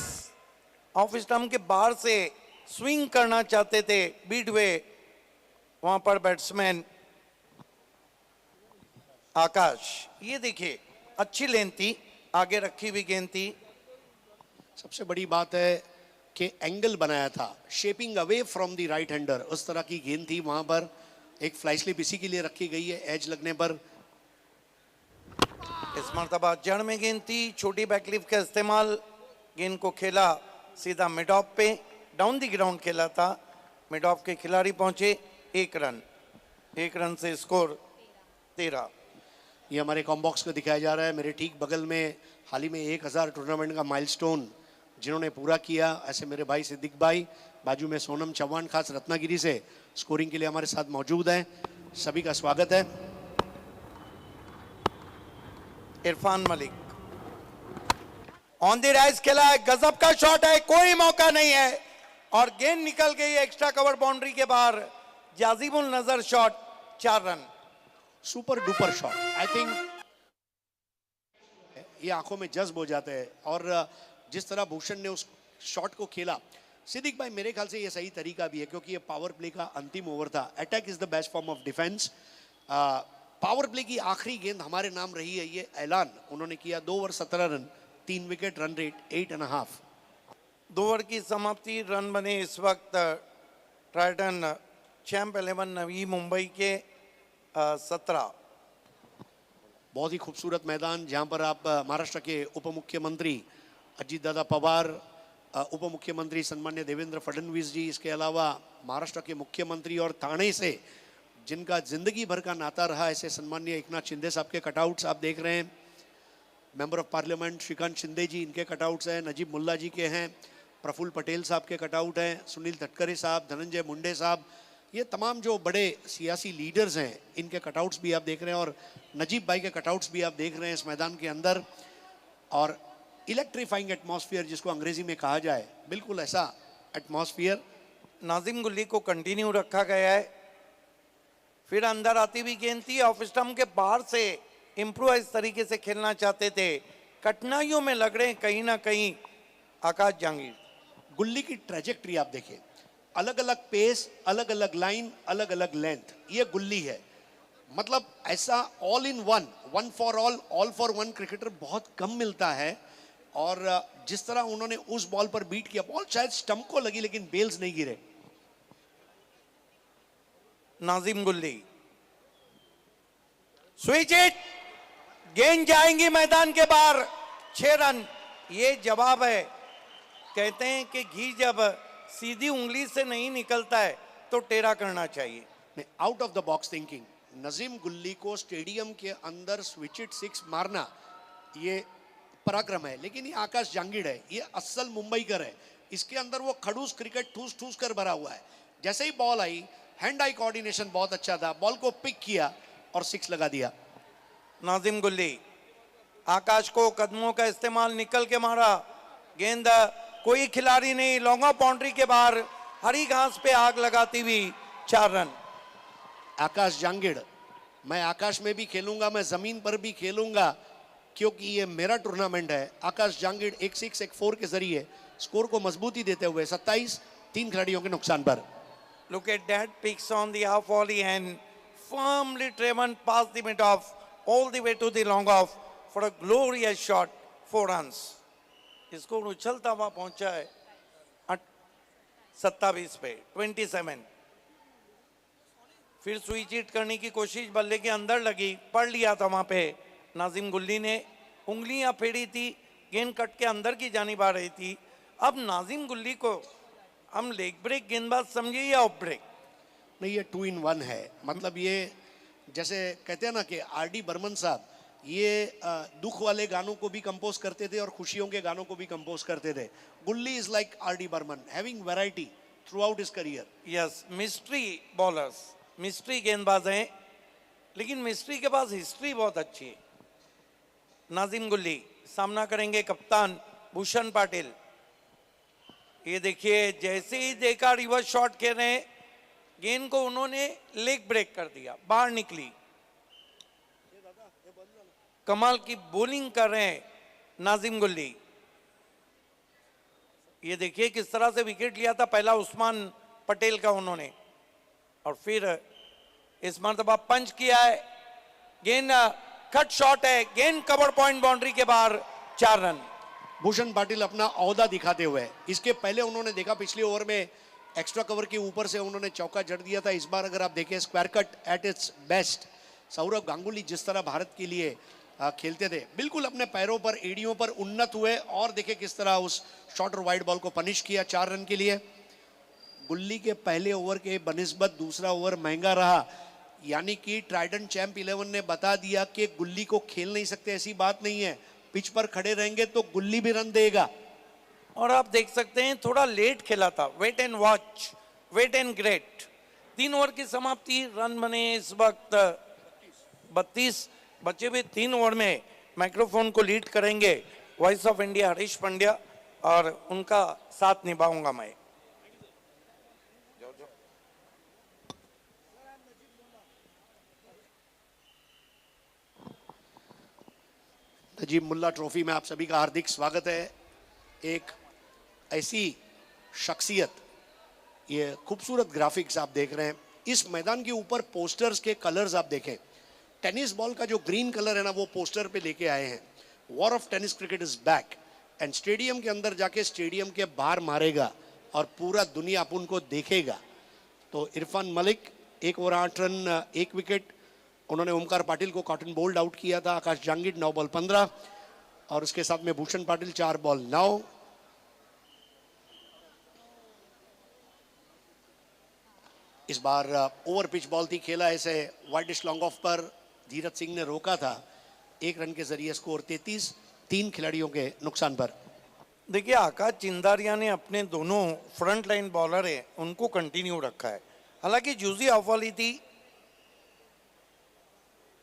of stump के बाहर से स्विंग करना चाहते थे, बीट हुए वहां पर बैट्समैन आकाश। ये देखिए अच्छी लेंथ थी, आगे रखी हुई गेंद थी। सबसे बड़ी बात है कि एंगल बनाया था, shaping away from the right hander, उस तरह की गेंद थी वहां पर। एक फ्लाई स्लिप इसी के लिए रखी गई है, एज लगने पर। इस मरतबा जड़ में गेंद थी, छोटी बैकलिफ्ट का इस्तेमाल, गेंद को खेला सीधा मिड ऑफ पे, डाउन द ग्राउंड खेला था, मिड ऑफ के खिलाड़ी पहुंचे। 1 रन, 1 रन से स्कोर 13। ये हमारे कॉम्बॉक्स को दिखाया जा रहा है। मेरे ठीक बगल में हाल ही में 1000 टूर्नामेंट का माइलस्टोन जिन्होंने पूरा किया, ऐसे मेरे भाई सिद्दीक भाई, बाजू में सोनम चौहान खास रत्नागिरी से स्कोरिंग के लिए हमारे साथ मौजूद हैं। सभी का स्वागत है। Irfan Malik on the rise खेला है, गजब का शॉट है, कोई मौका नहीं है और गेंद निकल गई एक्स्ट्रा कवर बाउंड्री के बाहर। जाजिबुल नजर shot, 4 run. Super duper shot, I think ये आंखों में जज्ब हो जाते हैं। और जिस तरह भूषण ने उस शॉट को खेला, सिद्दीक भाई मेरे ख्याल से ये सही तरीका भी है क्योंकि ये पावर प्ले का अंतिम ओवर था। Attack is the best form of defence. Power play की आखिरी गेंद हमारे नाम रही है, ये ऐलान उन्होंने किया। 2 over 17 run, 3 wicket, run rate 8.5। 2 over की समाप्ति, रन बने इस वक्त ट्राइटन चैंप 11 नवी मुंबई के 17। बहुत ही खूबसूरत मैदान जहां पर आप महाराष्ट्र के उप मुख्यमंत्री अजीत दादा पवार, उप मुख्यमंत्री सन्मान्य देवेंद्र फडणवीस जी, इसके अलावा महाराष्ट्र के मुख्यमंत्री और ठाणे से जिनका जिंदगी भर का नाता रहा, ऐसे सन्मान्य एकनाथ शिंदे साहब के कटआउट्स आप देख रहे हैं। Member of parliament Shrikant Shinde ji, इनके कटआउट्स हैं। नजीब मुल्ला जी के हैं, प्रफुल्ल पटेल साहब के कटआउट हैं, सुनील तटकरे साहब, धनंजय मुंडे साहब, ये तमाम जो बड़े सियासी लीडर्स हैं इनके कटआउट्स भी आप देख रहे हैं। और नजीब भाई के कटआउट्स भी आप देख रहे हैं इस मैदान के अंदर। और इलेक्ट्रीफाइंग एटमॉस्फेयर जिसको अंग्रेजी में कहा जाए, बिल्कुल ऐसा एटमॉस्फेयर। नाजिम गुल्ली को कंटिन्यू रखा गया है। फिर अंदर आती हुई गेंद थी, ऑफ स्टंप के बाहर से इम्प्रोवाइज तरीके से खेलना चाहते थे, कठिनाइयों में लग रहे हैं कहीं ना कहीं आकाश जहांगीर। गुल्ली की ट्रेजेक्ट्री आप देखिए, अलग अलग पेस, अलग अलग लाइन, अलग अलग लेंथ, ये गुल्ली है। मतलब ऐसा all in one, one for all for one cricketer बहुत कम मिलता है। और जिस तरह उन्होंने उस बॉल पर बीट किया, बॉल शायद स्टंप को लगी लेकिन बेल्स नहीं गिरे। नाजिम गुल्ली, स्विच इट, गेंद जाएंगी मैदान के बाहर, 6 रन। ये जवाब है। कहते हैं कि घी जब सीधी उंगली से नहीं निकलता है तो टेढ़ा करना चाहिए। Out of the box thinking, Najim Gulli को स्टेडियम के अंदर स्विच इट 6 मारना ये पराक्रम है, लेकिन ये आकाश जांगिड़ है, ये असल मुंबईकर है। इसके अंदर वो खड़ूस क्रिकेट ठूस ठूस कर भरा हुआ है। जैसे ही बॉल आई, हैंड आई कोऑर्डिनेशन बहुत अच्छा था, बॉल को पिक किया और 6 लगा दिया। नाजिम गुल्ली, आकाश को कदमों का इस्तेमाल निकल के मारा, गेंद कोई खिलाड़ी नहीं, लॉन्ग ऑफ बाउंड्री के बाहर हरी घास पे आग लगाती हुई 4 रन। आकाश जांगिड़, मैं आकाश में भी खेलूंगा, मैं जमीन पर भी खेलूंगा, क्योंकि ये मेरा टूर्नामेंट है। आकाश जांगिड़ एक 6 एक 4 के जरिए स्कोर को मजबूती देते हुए 27 3 खिलाड़ियों के नुकसान पर। Look at that, picks on the half volley and firmly driven past the mid off all the way to the long off for a glorious shot, 4 runs. इसको उछलता हुआ पहुंचा है 27 पे 27। फिर स्विच हिट करने की कोशिश बल्ले के अंदर लगी, पढ़ लिया था वहां पे नाजिम गुल्ली ने, उंगलियां फेरी थी, गेंद कट के अंदर की जानिब आ रही थी। अब नाजिम गुल्ली को हम लेग ब्रेक गेंदबाज समझिए या ऑफ ब्रेक? नहीं, ये 2 in 1 है। मतलब ये जैसे कहते हैं ना कि आरडी बर्मन साहब ये दुख वाले गानों को भी कंपोज करते थे और खुशियों के गानों को भी कंपोज करते थे। Gulli is like RD Burman, having variety throughout his career. Yes, mystery bowlers, mystery गेंदबाज हैं, लेकिन मिस्ट्री के पास हिस्ट्री बहुत अच्छी है। नाजिम गुल्ली सामना करेंगे कप्तान भूषण पाटिल। ये देखिए, जैसे ही देखा रिवर्स शॉट खेल रहे हैं, गेंद को उन्होंने लेग ब्रेक कर दिया, बाहर निकली। कमाल की बॉलिंग कर रहे हैं नाजिम गुल्ली। ये देखिए किस तरह से विकेट लिया था पहला उस्मान पटेल का उन्होंने, और फिर इस मर्तबा पंच किया है। गेंद कट शॉट है, गेंद कवर पॉइंट बाउंड्री के बाहर, 4 रन। भूषण पाटिल अपना औहदा दिखाते हुए, इसके पहले उन्होंने देखा पिछले ओवर में एक्स्ट्रा कवर के ऊपर से उन्होंने चौका जड़ दिया था। इस बार अगर आप देखें square cut at its best. Sourav Ganguly जिस तरह भारत के लिए खेलते थे, बिल्कुल अपने पैरों पर, एड़ियों पर उन्नत हुए, और देखे किस तरह उस शॉर्ट और वाइड बॉल को पनिश किया 4 रन के लिए। गुल्ली के पहले ओवर के बनिस्बत दूसरा ओवर महंगा रहा, यानी कि ट्राइडेंट चैंप 11 ने बता दिया कि गुल्ली को खेल नहीं सकते, ऐसी बात नहीं है। पिच पर खड़े रहेंगे तो गुल्ली भी रन देगा। और आप देख सकते हैं थोड़ा लेट खेला था, wait and watch, wait and great. 3 over की समाप्ति, रन बने इस वक्त 32। बचे हुए 3 ओवर में माइक्रोफोन को लीड करेंगे voice of India Harish Pandya, और उनका साथ निभाऊंगा मैं। नजीब मुल्ला ट्रॉफी में आप सभी का हार्दिक स्वागत है। एक ऐसी शख्सियत, ये खूबसूरत ग्राफिक्स आप देख रहे हैं, इस मैदान के ऊपर पोस्टर्स के कलर्स आप देखें। टेनिस बॉल का जो ग्रीन कलर है ना, वो पोस्टर पे लेके आए हैं। War of tennis cricket is back, and stadium के अंदर जाके स्टेडियम के बाहर मारेगा और पूरा दुनिया अपन को देखेगा। तो Irfan Malik 1 over 8 run 1 wicket, उन्होंने ओमकार पाटिल को कॉटन बोल्ड आउट किया था। आकाश जांगिड़ 9 बॉल 15, और उसके साथ में भूषण पाटिल 4 बॉल 9। इस बार ओवर पिच बॉल थी, खेला ऐसे वाइडिश लॉन्ग ऑफ पर, धीरज सिंह ने रोका था। 1 रन के जरिए स्कोर 33, 3 खिलाड़ियों के नुकसान पर। देखिए, आकाश चिंदारिया ने अपने दोनों फ्रंट लाइन बॉलर है उनको कंटिन्यू रखा है। हालांकि जूजी ऑफ वाली थी,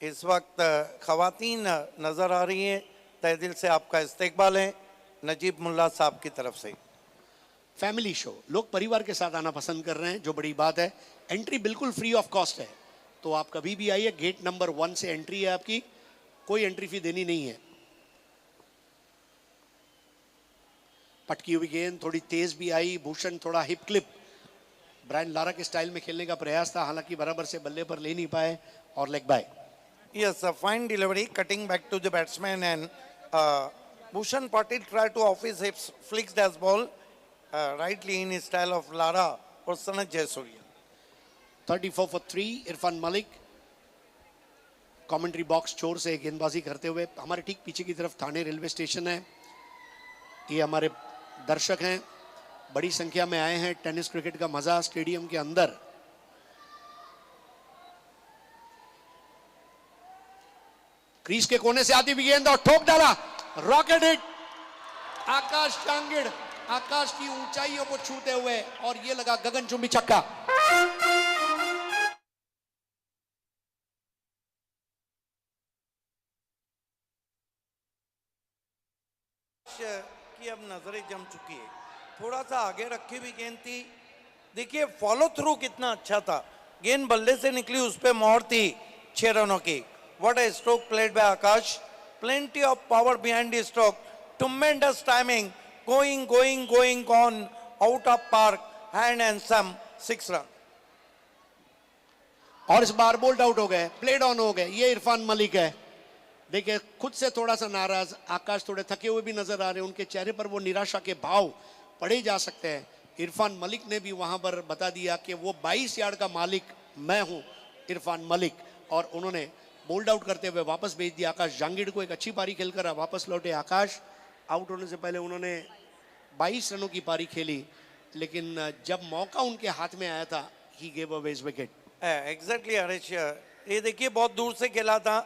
इस वक्त खवातीन नजर आ रही हैं। तहे दिल से आपका इस्तकबाल है नजीब मुल्ला साहब की तरफ से। फैमिली शो, लोग परिवार के साथ आना पसंद कर रहे हैं, जो बड़ी बात है। एंट्री बिल्कुल फ्री ऑफ कॉस्ट है, तो आप कभी भी आइए। गेट नंबर 1 से एंट्री है आपकी, कोई एंट्री फी देनी नहीं है। पटकी हुई गेंद थोड़ी तेज भी आई, भूषण थोड़ा हिप क्लिप ब्रायन लारा के स्टाइल में खेलने का प्रयास था, हालांकि बराबर से बल्ले पर ले नहीं पाए, और leg bye. Yes, a fine delivery, cutting back to the batsman, and Bhushan Patil tried to off his hips, flicks that ball rightly in his style of Lara or Sanat Jayasuriya. 34 for 3 Irfan Malik commentary box छोर से गेंदबाजी करते हुए। हमारे ठीक पीछे की तरफ थाने रेलवे स्टेशन है। ये हमारे दर्शक हैं, बड़ी संख्या में आए हैं टेनिस क्रिकेट का मजा स्टेडियम के अंदर। क्रीज के कोने से आती हुई गेंद और ठोक डाला, रॉकेट हिट आकाश जांगिड़, आकाश की ऊंचाइयों को छूते हुए, और ये लगा गगनचुंबी छक्का। की अब नजरें जम चुकी है, थोड़ा सा आगे रखी हुई गेंद थी। देखिए फॉलो थ्रू कितना अच्छा था, गेंद बल्ले से निकली, उस पे मोहर थी 6 रनों की। What a stroke played by Akash, plenty of power behind the stroke, tremendous timing, going on out of park, hand and some 6 run. और इस बार बोल्ड आउट हो गए, प्लेड ऑन हो गए। ये इरफान मलिक है, देखिए खुद से थोड़ा सा नाराज, आकाश थोड़े थके हुए भी नजर आ रहे हैं, उनके चेहरे पर वो निराशा के भाव पढ़े जा सकते हैं। इरफान मलिक ने भी वहां पर बता दिया कि वो 22 यार्ड का मालिक मैं हूं, इरफान मलिक, और उन्होंने बोल्ड आउट करते हुए वापस भेज दिया आकाश जांगिड़ को। एक अच्छी पारी खेलकर वापस लौटे आकाश। आउट होने से पहले उन्होंने 22 रनों की पारी खेली, लेकिन जब मौका उनके हाथ में आया था, he gave away his wicket. Exactly Harish, ये देखिए बहुत दूर से खेला था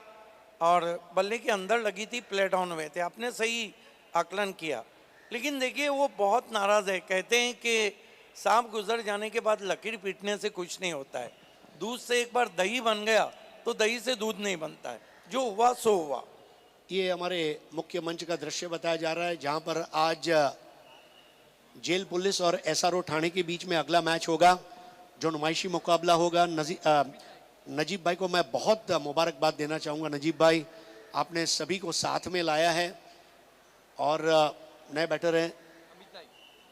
और बल्ले के अंदर लगी थी, प्लेट ऑन हुए थे। आपने सही आकलन किया, लेकिन देखिए वो बहुत नाराज है। कहते हैं कि सांप गुजर जाने के बाद लकीर पीटने से कुछ नहीं होता है। दूध से एक बार दही बन गया तो दही से दूध नहीं बनता है, जो हुआ सो हुआ। ये हमारे मुख्य मंच का दृश्य बताया जा रहा है, जहां पर आज जेल पुलिस और एसआरओ ठाणे के बीच में अगला मैच होगा, जो नुमाइशी मुकाबला होगा। नजीब भाई को मैं बहुत मुबारकबाद देना चाहूँगा। नजीब भाई, आपने सभी को साथ में लाया है, और नए बैटर हैं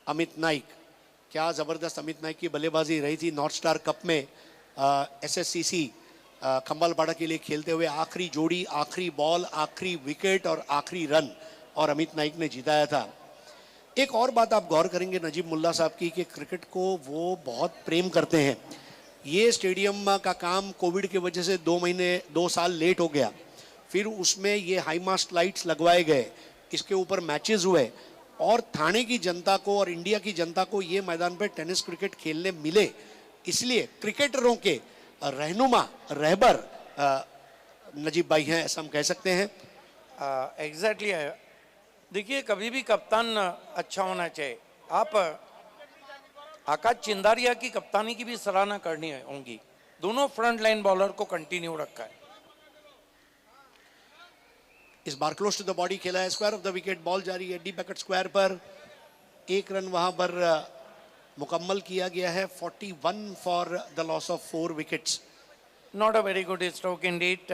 अमित नाइक। क्या ज़बरदस्त अमित नाइक की बल्लेबाजी रही थी नॉर्थ स्टार कप में, एसएससीसी खंबालपाड़ा के लिए खेलते हुए। आखिरी जोड़ी, आखिरी बॉल, आखिरी विकेट और आखिरी रन, और अमित नाइक ने जिताया था। एक और बात आप गौर करेंगे नजीब मुल्ला साहब की, कि क्रिकेट को वो बहुत प्रेम करते हैं। ये स्टेडियम का काम कोविड की वजह से 2 साल लेट हो गया, फिर उसमें ये हाई मास्ट लाइट्स लगवाए गए, इसके ऊपर मैचेस हुए, और थाने की जनता को और इंडिया की जनता को ये मैदान पर टेनिस क्रिकेट खेलने मिले। इसलिए क्रिकेटरों के रहनुमा, रहबर नजीब भाई हैं, ऐसा हम कह सकते हैं। एग्जैक्टली है। देखिए कभी भी कप्तान अच्छा होना चाहिए। आप आकाश चिंदारिया की कप्तानी की भी सराहना करनी होगी, दोनों फ्रंट लाइन बॉलर को कंटिन्यू रखा है। इस बार क्लोज टू द बॉडी खेला है, square of the wicket, ball जारी है डी पैकेट स्क्वायर पर। 1 रन वहां पर मुकम्मल किया गया है। 41 for the loss of 4 wickets. Not a very good stroke indeed,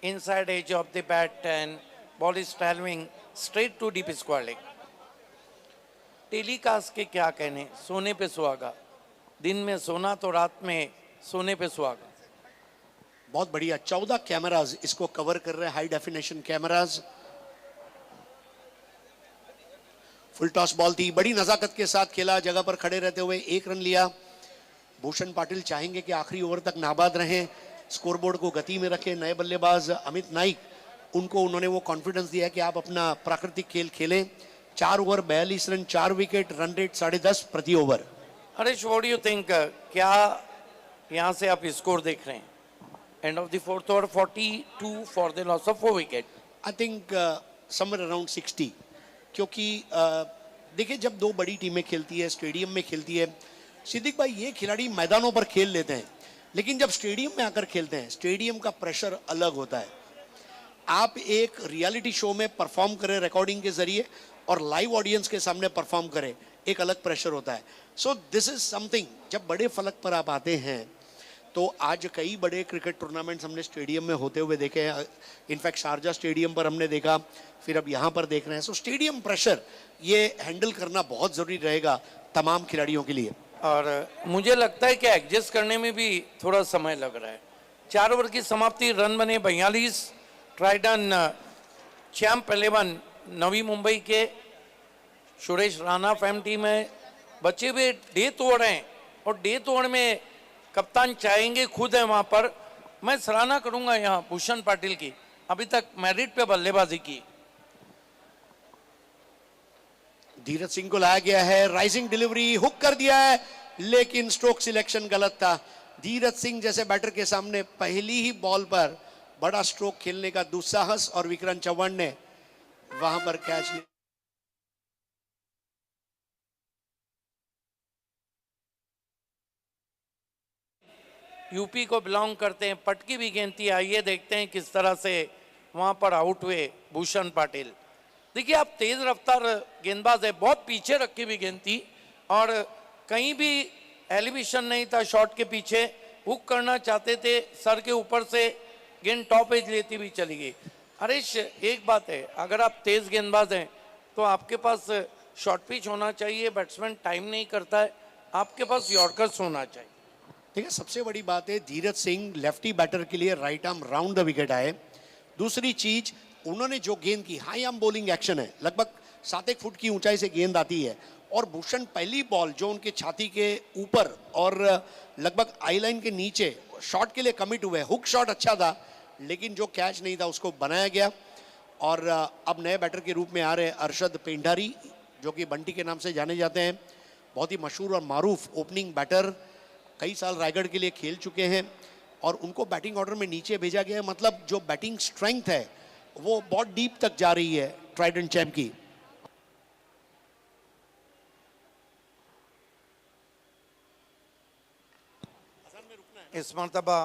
inside edge of the bat and ball is travelling straight to deep square leg. Telecast के क्या कहने, सोने पे सुहागा। दिन में सोना तो रात में सोने पे सुहागा। बहुत बढ़िया, 14 कैमराज इसको कवर कर रहे हैं, high definition cameras. Full toss ball थी, बड़ी नजाकत के साथ खेला, जगह पर खड़े रहते हुए 1 रन लिया। भूषण पाटिल चाहेंगे कि आखिरी ओवर तक नाबाद रहें, स्कोरबोर्ड को गति में रखें। नए बल्लेबाज अमित नाइक, उनको उन्होंने वो कॉन्फिडेंस दिया कि आप अपना प्राकृतिक खेल खेलें। 4 over 42 run, 4 wicket, run rate 10.5 प्रति over. Harish, what do you think, क्या यहाँ से आप स्कोर देख रहे हैं? End of the 4th over 42 for the loss of 4 wicket. I think somewhere around 60, क्योंकि देखिए जब 2 बड़ी टीमें खेलती है, स्टेडियम में खेलती है, सिद्दीक भाई ये खिलाड़ी मैदानों पर खेल लेते हैं, लेकिन जब स्टेडियम में आकर खेलते हैं, स्टेडियम का प्रेशर अलग होता है। आप एक रियलिटी शो में परफॉर्म करें रिकॉर्डिंग के जरिए, और लाइव ऑडियंस के सामने परफॉर्म करें, एक अलग प्रेशर होता है। सो दिस इज समथिंग, जब बड़े फलक पर आप आते हैं, तो आज कई बड़े क्रिकेट टूर्नामेंट्स हमने स्टेडियम में होते हुए देखे हैं। इनफैक्ट शारजा स्टेडियम पर हमने देखा, फिर अब यहाँ पर देख रहे हैं। सो स्टेडियम प्रेशर ये हैंडल करना बहुत जरूरी रहेगा तमाम खिलाड़ियों के लिए। और मुझे लगता है कि एडजस्ट करने में भी थोड़ा समय लग रहा है। 4 ओवर की समाप्ति, रन बने 42। ट्राइडन चैंप 11 नवी मुंबई के सुरेश राणा फैम टीम है। बचे हुए डेथ ओवर हैं, और डेथ ओवर में कप्तान चाहेंगे खुद है वहां पर। मैं सराहना करूंगा यहाँ भूषण पाटिल की, अभी तक मेरिट पे बल्लेबाजी की। धीरज सिंह को लाया गया है, राइजिंग डिलीवरी, हुक कर दिया है, लेकिन स्ट्रोक सिलेक्शन गलत था। धीरज सिंह जैसे बैटर के सामने पहली ही बॉल पर बड़ा स्ट्रोक खेलने का दुस्साहस, और विक्रांत चौहान ने वहां पर कैच लिया। यूपी को बिलोंग करते हैं, पटकी भी गेंद थी। आइए देखते हैं किस तरह से वहां पर आउट हुए भूषण पाटिल। देखिए आप तेज रफ्तार गेंदबाज है, बहुत पीछे रखी हुई गेंद थी और कहीं भी एलिवेशन नहीं था शॉट के पीछे। हुक करना चाहते थे, सर के ऊपर से गेंद टॉप एज लेती हुई चली गई। हरीश, एक बात है, अगर आप तेज गेंदबाज हैं तो आपके पास शॉर्ट पिच होना चाहिए, बैट्समैन टाइम नहीं करता है, आपके पास यॉर्कर्स होना चाहिए। ठीक है, सबसे बड़ी बात है धीरज सिंह लेफ्टी बैटर के लिए right arm round the wicket आए। दूसरी चीज, उन्होंने जो गेंद की, हाई आर्म बॉलिंग एक्शन है, लगभग 7 फुट की ऊंचाई से गेंद आती है, और भूषण पहली बॉल जो उनके छाती के ऊपर और लगभग आई लाइन के नीचे शॉट के लिए कमिट हुए। हुक शॉट अच्छा था, लेकिन जो कैच नहीं था उसको बनाया गया। और अब नए बैटर के रूप में आ रहे अरशद पेंडारी, जो कि बंटी के नाम से जाने जाते हैं। बहुत ही मशहूर और मारूफ ओपनिंग बैटर, कई साल रायगढ़ के लिए खेल चुके हैं, और उनको बैटिंग ऑर्डर में नीचे भेजा गया है। मतलब जो बैटिंग स्ट्रेंथ है वो बहुत डीप तक जा रही है ट्राइडेंट चैंप की। इस मरतबा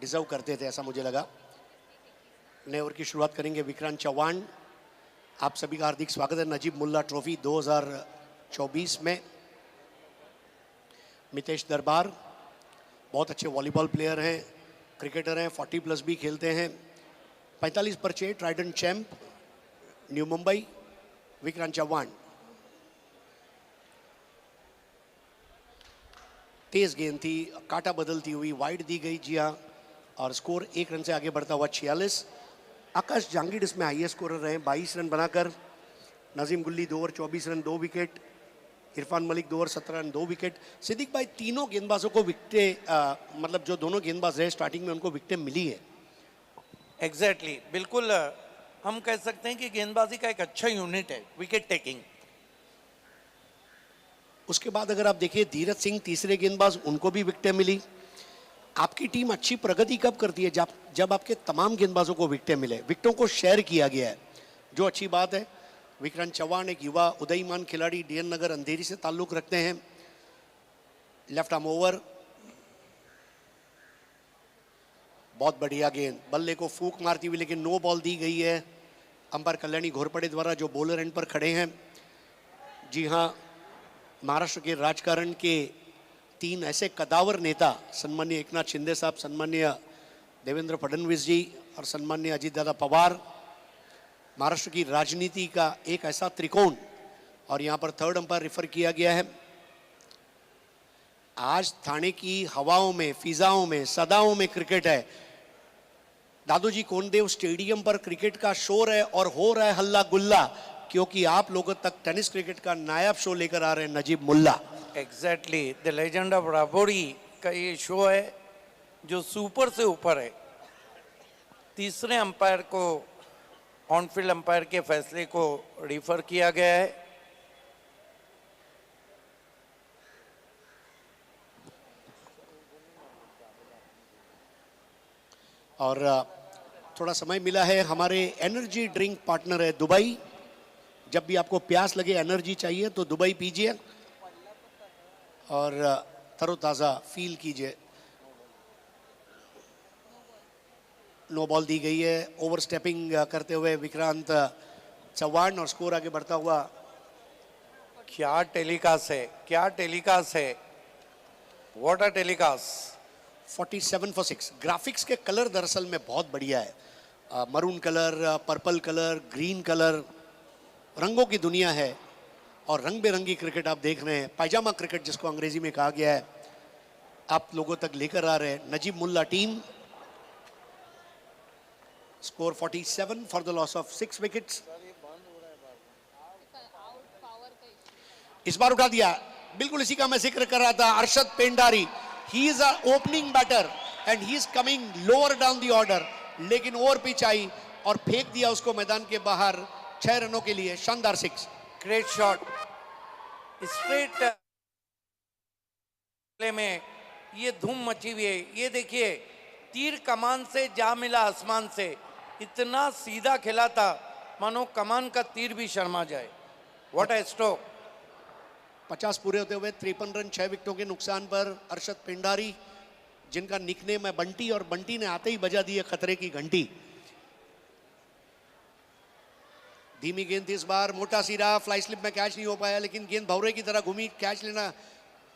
डिजर्व करते थे, ऐसा मुझे लगा। नए ओवर की शुरुआत करेंगे विक्रांत चौहान। आप सभी का हार्दिक स्वागत है नजीब मुल्ला ट्रॉफी 2024 में। मितेश दरबार बहुत अच्छे वॉलीबॉल प्लेयर हैं, क्रिकेटर हैं, 40+ भी खेलते हैं। 45 पर 6 Trident Champ New Mumbai Vikrant Chauhan. तेज गेंद थी, काटा बदलती हुई वाइड दी गई, जी हाँ, और स्कोर 1 रन से आगे बढ़ता हुआ 46। आकाश जहांगीर इसमें हाईएस्ट स्कोरर रहे 22 रन बनाकर। Najim Gulli 2 over 24 run 2 wicket. Irfan Malik 2 over 17 run 2 wicket. Siddiq भाई, तीनों गेंदबाजों को विकेटें, मतलब जो दोनों गेंदबाज रहे स्टार्टिंग में उनको विकेटें मिली है। एग्जैक्टली बिल्कुल हम कह सकते हैं कि गेंदबाजी का एक अच्छा यूनिट है विकेट टेकिंग। उसके बाद अगर आप देखिए धीरज सिंह तीसरे गेंदबाज, उनको भी विकेटें मिली। आपकी टीम अच्छी प्रगति कब करती है? जब आपके तमाम गेंदबाजों को विकेटें मिले, विकेटों को शेयर किया गया है, जो अच्छी बात है। विक्रांत चौहान एक युवा उदयमान खिलाड़ी, डीएन नगर अंधेरी से ताल्लुक रखते हैं। लेफ्ट आर्म ओवर, बहुत बढ़िया गेंद, बल्ले को फूंक मारती हुई, लेकिन नो बॉल दी गई है अंपायर कल्याणी घोरपड़े द्वारा, जो बॉलर एंड पर खड़े हैं। जी हाँ, महाराष्ट्र के राजकारण के 3 ऐसे कदावर नेता, सन्माननीय एकनाथ शिंदे साहब, सन्माननीय देवेंद्र फडणवीस जी और सन्माननीय अजीत दादा पवार, महाराष्ट्र की राजनीति का एक ऐसा त्रिकोण, और यहाँ पर थर्ड अंपायर रेफर किया गया है। आज थाने की हवाओं में, फिजाओं में, सदाओं में क्रिकेट है। दादोजी कोंडदेव स्टेडियम पर क्रिकेट का शोर है और हो रहा है हल्ला गुल्ला, क्योंकि आप लोगों तक टेनिस क्रिकेट का नायाब शो लेकर आ रहे हैं नजीब मुल्ला। एग्जैक्टली, द लेजेंड ऑफ राबोरी का ये शो है जो सुपर से ऊपर है। तीसरे अंपायर को, ऑनफील्ड अंपायर के फैसले को रिफर किया गया है। और थोड़ा समय मिला है, हमारे एनर्जी ड्रिंक पार्टनर है दुबई। जब भी आपको प्यास लगे, एनर्जी चाहिए, तो दुबई पीजिए और तरोताज़ा फील कीजिए। नो बॉल दी गई है, ओवर स्टेपिंग करते हुए विक्रांत चौहान, और स्कोर आगे बढ़ता हुआ। क्या टेलीकास्ट है, क्या टेलीकास्ट है, what a telecast. 47 for 6। Graphics के कलर दरअसल में बहुत बढ़िया है, maroon colour, purple colour, green colour, रंगों की दुनिया है और रंग बेरंगी क्रिकेट आप देख रहे हैं। पायजामा क्रिकेट जिसको अंग्रेजी में कहा गया है, आप लोगों तक लेकर आ रहे हैं Najeeb Mulla team. Score 47 for the loss of 6 wickets. इस बार उठा दिया, बिल्कुल इसी का मैं जिक्र कर रहा था। Arshad Pendari, he is a opening batter and he is coming lower down the order, लेकिन ओवर पिच आई और फेंक दिया उसको मैदान के बाहर 6 रनों के लिए। शानदार 6। ग्रेट शॉट, स्ट्रेट में ये धूम मची हुई है। ये देखिए, तीर कमान से जा मिला आसमान से, इतना सीधा खेला था मानो कमान का तीर भी शर्मा जाए। What a stroke. 50 पूरे होते हुए 53 रन 6 विकेटों के नुकसान पर अरशद पेंडारी, जिनका निकनेम है बंटी, और बंटी ने आते ही बजा दी है खतरे की घंटी। धीमी गेंद थी इस बार, मोटा सिरा, फ्लाई स्लिप में कैच नहीं हो पाया, लेकिन गेंद भौरे की तरह घूमी, कैच लेना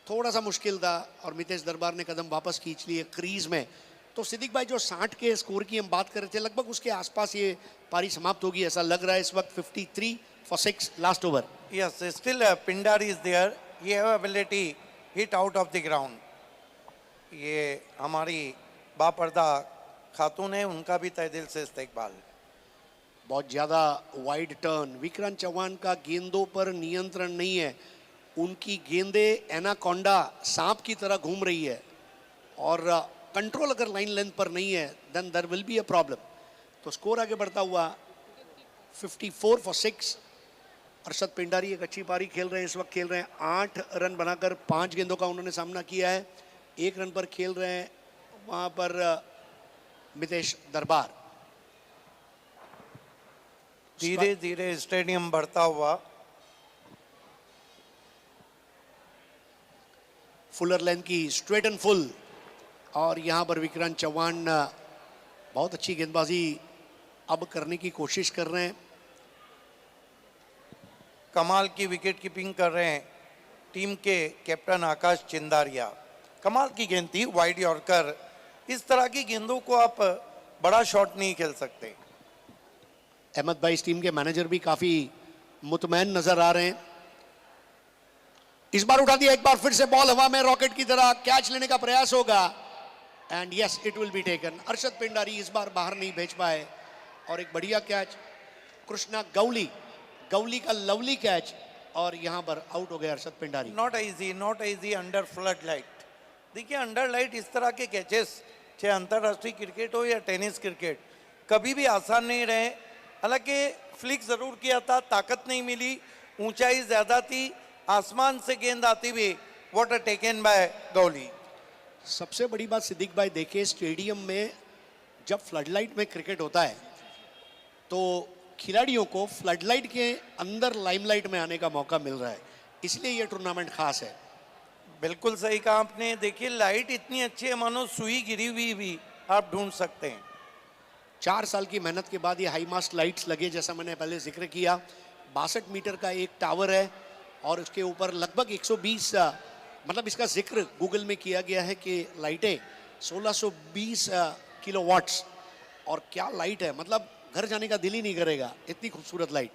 थोड़ा सा मुश्किल था और मितेश दरबार ने कदम वापस खींच लिए क्रीज में। तो सिद्दीक भाई, जो 60 के स्कोर की हम बात कर रहे थे, लगभग उसके आसपास ये पारी समाप्त होगी ऐसा लग रहा है इस वक्त। 53 for 6 last over. Yes, still Pindari is there. He have ability hit out of the ground. ये हमारी बापर्दा खातून है, उनका भी तहे दिल से इस्तेकबाल। बहुत ज़्यादा वाइड टर्न। विक्रांत चौहान का गेंदों पर नियंत्रण नहीं है, उनकी गेंदें एनाकोंडा सांप की तरह घूम रही है, और कंट्रोल अगर लाइन लेंथ पर नहीं है then there will be a problem. तो स्कोर आगे बढ़ता हुआ 54 for 6। अरशद पेंडारी एक अच्छी पारी खेल रहे हैं इस वक्त, खेल रहे हैं 8 रन बनाकर, 5 गेंदों का उन्होंने सामना किया है। 1 रन पर खेल रहे हैं वहां पर मितेश दरबार। धीरे धीरे स्टेडियम बढ़ता हुआ। फुलर लेंथ की स्ट्रेट एंड फुल और यहाँ पर विक्रांत चौहान बहुत अच्छी गेंदबाजी अब करने की कोशिश कर रहे हैं। कमाल की विकेट कीपिंग कर रहे हैं टीम के कैप्टन आकाश चिंदारिया। कमाल की गेंद थी, वाइड यॉर्कर। इस तरह की गेंदों को आप बड़ा शॉट नहीं खेल सकते। अहमद भाई, इस टीम के मैनेजर भी काफी मुतमैन नजर आ रहे हैं। इस बार उठा दिया, एक बार फिर से बॉल हवा में रॉकेट की तरह, कैच लेने का प्रयास होगा and yes it will be taken. Arshad Pindari इस बार बाहर नहीं भेज पाए और एक बढ़िया कैच कृष्णा गौली का लवली कैच और यहां पर आउट हो गया Arshad Pindari. Not easy under flood light. देखिए अंडर लाइट इस तरह के कैचेस, चाहे अंतर्राष्ट्रीय क्रिकेट हो या टेनिस क्रिकेट, कभी भी आसान नहीं रहे। हालांकि फ्लिक जरूर किया था, ताकत नहीं मिली, ऊंचाई ज्यादा थी, आसमान से गेंद आती हुई, what a taken by Gauli. सबसे बड़ी बात सिद्दीक भाई, देखिए स्टेडियम में जब फ्लडलाइट में क्रिकेट होता है तो खिलाड़ियों को फ्लडलाइट के अंदर लाइमलाइट में आने का मौका मिल रहा है, इसलिए ये टूर्नामेंट खास है। बिल्कुल सही कहा आपने। देखिए लाइट इतनी अच्छी है, मानो सुई गिरी हुई भी आप ढूंढ सकते हैं। 4 साल की मेहनत के बाद ये हाई मास्ट लाइट्स लगे, जैसा मैंने पहले जिक्र किया। 62 मीटर का एक टावर है और उसके ऊपर लगभग 120 मतलब इसका जिक्र गूगल में किया गया है कि लाइटें 1620 किलोवाट्स, और क्या लाइट है, मतलब घर जाने का दिल ही नहीं करेगा, इतनी खूबसूरत लाइट।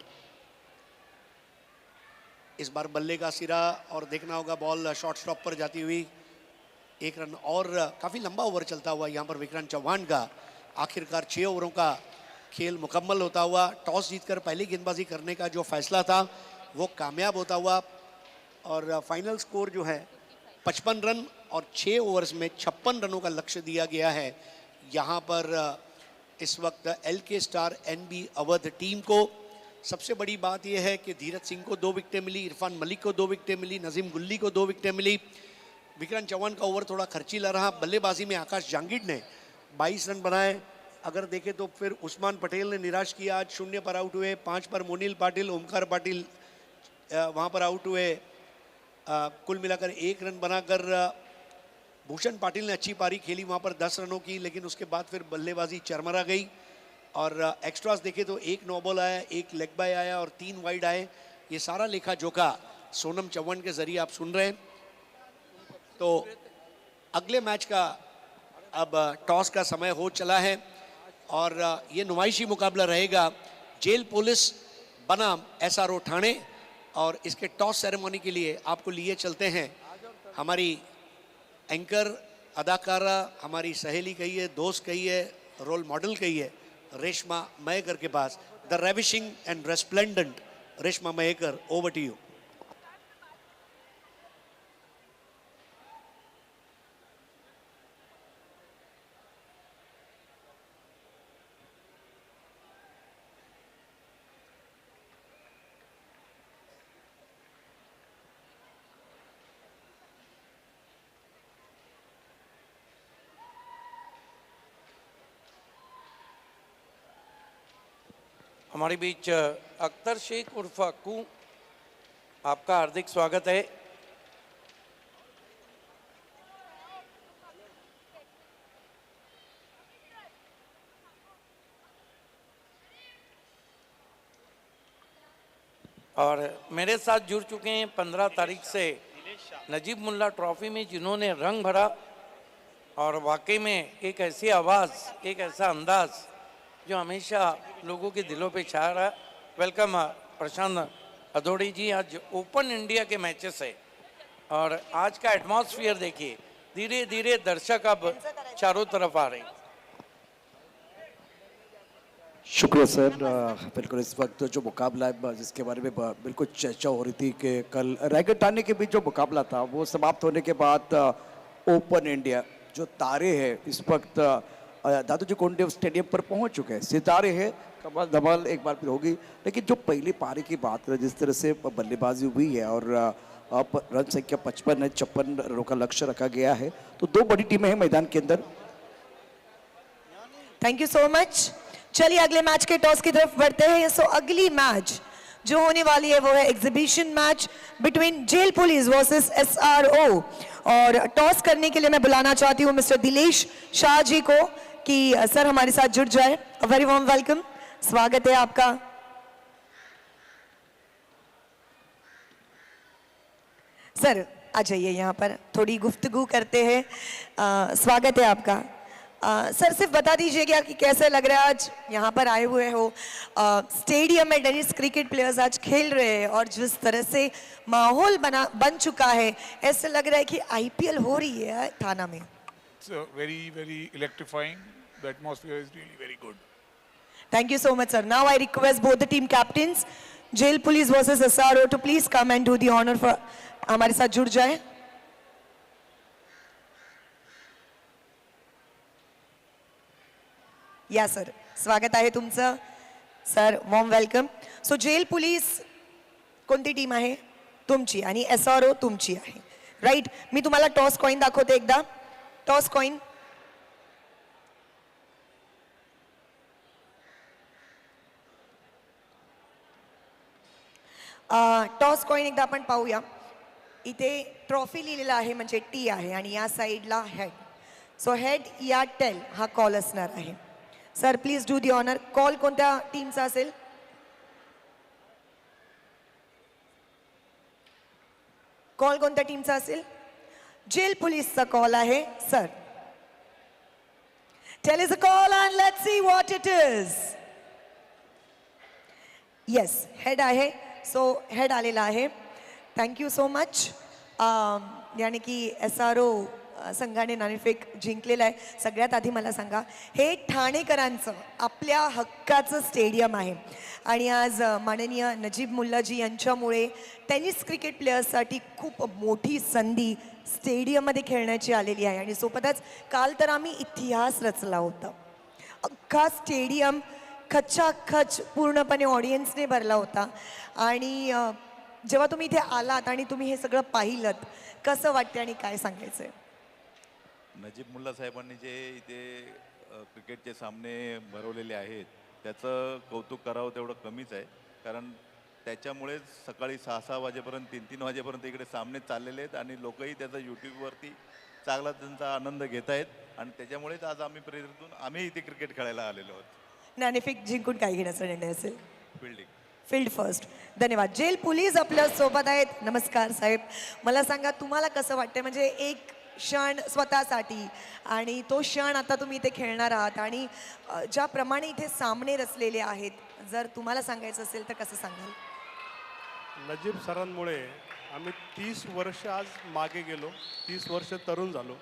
इस बार बल्ले का सिरा और देखना होगा बॉल शॉर्ट स्टॉप पर जाती हुई। 1 रन और काफी लंबा ओवर चलता हुआ यहाँ पर विक्रांत चौहान का। आखिरकार 6 ओवरों का खेल मुकम्मल होता हुआ, टॉस जीतकर पहली गेंदबाजी करने का जो फैसला था वो कामयाब होता हुआ और फाइनल स्कोर जो है 55 रन और 6 ओवर्स में 56 रनों का लक्ष्य दिया गया है यहाँ पर इस वक्त LK star NB Awadh team को। सबसे बड़ी बात यह है कि धीरज सिंह को 2 विकेटें मिली, इरफान मलिक को 2 विकेटें मिली, नजीम गुल्ली को 2 विकेटें मिली। विक्रांत चौहान का ओवर थोड़ा खर्चीला रहा। बल्लेबाजी में आकाश जांगिड ने 22 रन बनाए। अगर देखें तो फिर उस्मान पटेल ने निराश किया, आज 0 पर आउट हुए। 5 पर मोनिल पाटिल, ओमकार पाटिल वहाँ पर आउट हुए। कुल मिलाकर 1 रन बनाकर भूषण पाटिल ने अच्छी पारी खेली वहाँ पर 10 रनों की, लेकिन उसके बाद फिर बल्लेबाजी चरमरा गई। और एक्स्ट्रास देखे तो 1 नो बॉल आया, 1 लेग बाय आया और 3 वाइड आए। ये सारा लेखा जोखा सोनम चौहान के जरिए आप सुन रहे हैं। तो अगले मैच का अब टॉस का समय हो चला है और ये नुमाइशी मुकाबला रहेगा जेल पुलिस बनाम SRO ठाणे। और इसके टॉस सेरेमनी के लिए आपको लिए चलते हैं हमारी एंकर, अदाकारा, हमारी सहेली कहिए, दोस्त कहिए, रोल मॉडल कहिए, रेशमा मयेकर के पास। The ravishing and resplendent Reshma Mayekar, over to you. हमारे बीच अख्तर शेख उर्फ अक्कू, आपका हार्दिक स्वागत है। और मेरे साथ जुड़ चुके हैं 15 तारीख से नजीब मुल्ला ट्रॉफी में जिन्होंने रंग भरा और वाकई में एक ऐसी आवाज़, एक ऐसा अंदाज जो हमेशा लोगों के दिलों पे छा रहा है। वेलकम प्रशांत अदोड़ी जी। आज ओपन इंडिया के मैचेस है और आज का एटमॉस्फेयर देखिए, धीरे धीरे दर्शक अब चारों तरफ आ रहे हैं। शुक्रिया सर। बिल्कुल इस वक्त जो मुकाबला है जिसके बारे में बिल्कुल चर्चा हो रही थी कि कल रायगढ़ ठाणे के बीच जो मुकाबला था वो समाप्त होने के बाद ओपन इंडिया जो तारे हैं इस वक्त दादोजी कोंडदेव स्टेडियम पर पहुंच चुके हैं। सितारे हैं, कमाल धमाल एक बार फिर होगी। लेकिन जो पहली पारी की बात करें, जिस तरह से बल्लेबाजी हुई है और अब रन संख्या 55 है, 56 रनों का लक्ष्य रखा गया है, तो 2 बड़ी टीमें हैं मैदान के अंदर। Thank you so much. चलिए अगले मैच के टॉस की तरफ बढ़ते हैं। सो अगली मैच जो होने वाली है वो है exhibition match between jail police versus SRO। और टॉस करने के लिए मैं बुलाना चाहती हूँ मिस्टर दिलेश शाह जी को कि सर हमारे साथ जुड़ जाए। वेरी वार्म वेलकम, स्वागत है आपका। सर आ जाइए यहाँ पर, थोड़ी गुफ्तगू करते हैं। स्वागत है आपका। सर सिर्फ बता दीजिएगा कि कैसे लग रहा है आज यहाँ पर आए हुए हो। स्टेडियम में टेनिस क्रिकेट प्लेयर्स आज खेल रहे हैं और जिस तरह से माहौल बन चुका है, ऐसे लग रहा है कि IPL हो रही है थाना में। It's very, very electrifying. The atmosphere is really very good. Thank you so much, sir. Now I request both the team captains, Jail Police versus SRO, to please come and do the honor for हमारे साथ जुड़ जाए। या सर, स्वागत आहे तुमचं सर, वॉर्म वेलकम। सो जेल पोलीस कोणती टीम आहे? तुमची, आणि SRO तुमची आहे, राईट? मी तुम्हाला टॉस कॉइन दाखवते एकदा। टॉस कॉइन टॉस कॉइन एकदा आपण पाहूया। इथे ट्रॉफी लिहिलेला आहे म्हणजे T आहे आणि या साईडला हेड। सो हेड या टेल हा कॉल असणार आहे। Sir please do the honour. Call कोणत्या टीमचा असेल? कॉल कोणत्या टीमचा असेल? जेल पोलीसचा कॉल आहे sir. Tail is a call and let's see what it is. Yes, head आहे। सो हेड आलेला आहे। Thank you so much. यानी की SRO संघाने नाणेफेक जिंकलेला आहे। सगळ्यात आधी मला सांगा, हे ठाणेकरांचं आपल्या हक्काचं स्टेडियम आहे आणि आज माननीय नजीब मुल्लाजी यांच्यामुळे टेनिस क्रिकेट प्लेयर्ससाठी खूप मोठी संधी स्टेडियममध्ये खेळण्याची आलेली आहे। आणि सोबतच काल तर आम्ही इतिहास रचला होता। अख्खा स्टेडियम खचाखच पूर्णपणे ऑडियन्सने भरला होता। आणि जेव्हा तुम्ही इथे आलात आणि तुम्ही हे सगळं पाहिलं, कसं वाटतं आणि काय सांगायचं आहे? नजीब मुल्ला साहेबांनी जे इथे क्रिकेटचे सामने भरवलेले आहेत त्याचं कौतुक करावं तेवढं कमीच आहे, कारण त्याच्यामुळेच सकाळी 6-6 वाजेपर्यंत 3-3 वाजेपर्यंत इकडे सामने चाललेले आहेत आणि लोकही त्याचा यूट्यूबवरती चांगला त्यांचा आनंद घेत आहेत आणि त्याच्यामुळेच आज आम्ही प्रेरितून आम्ही इथे क्रिकेट खेळायला आलेलो आहोत। नाणेफेक जिंकून काय घेण्याचा निर्णय असेल? Fielding first. धन्यवाद। जेल पोलीस आपल्या सोबत आहेत। नमस्कार साहेब, मला सांगा तुम्हाला कसं वाटतं? म्हणजे एक क्षण स्वतःसाठी आणि तो क्षण आता तुम्ही इथे खेळणार आहात आणि ज्याप्रमाणे इथे सामने रचलेले आहेत, जर तुम्हाला सांगायचं असेल तर कसं सांगाल? नजीब सरांमुळे आम्ही 30 वर्ष आज मागे गेलो, 30 वर्ष तरुण झालो।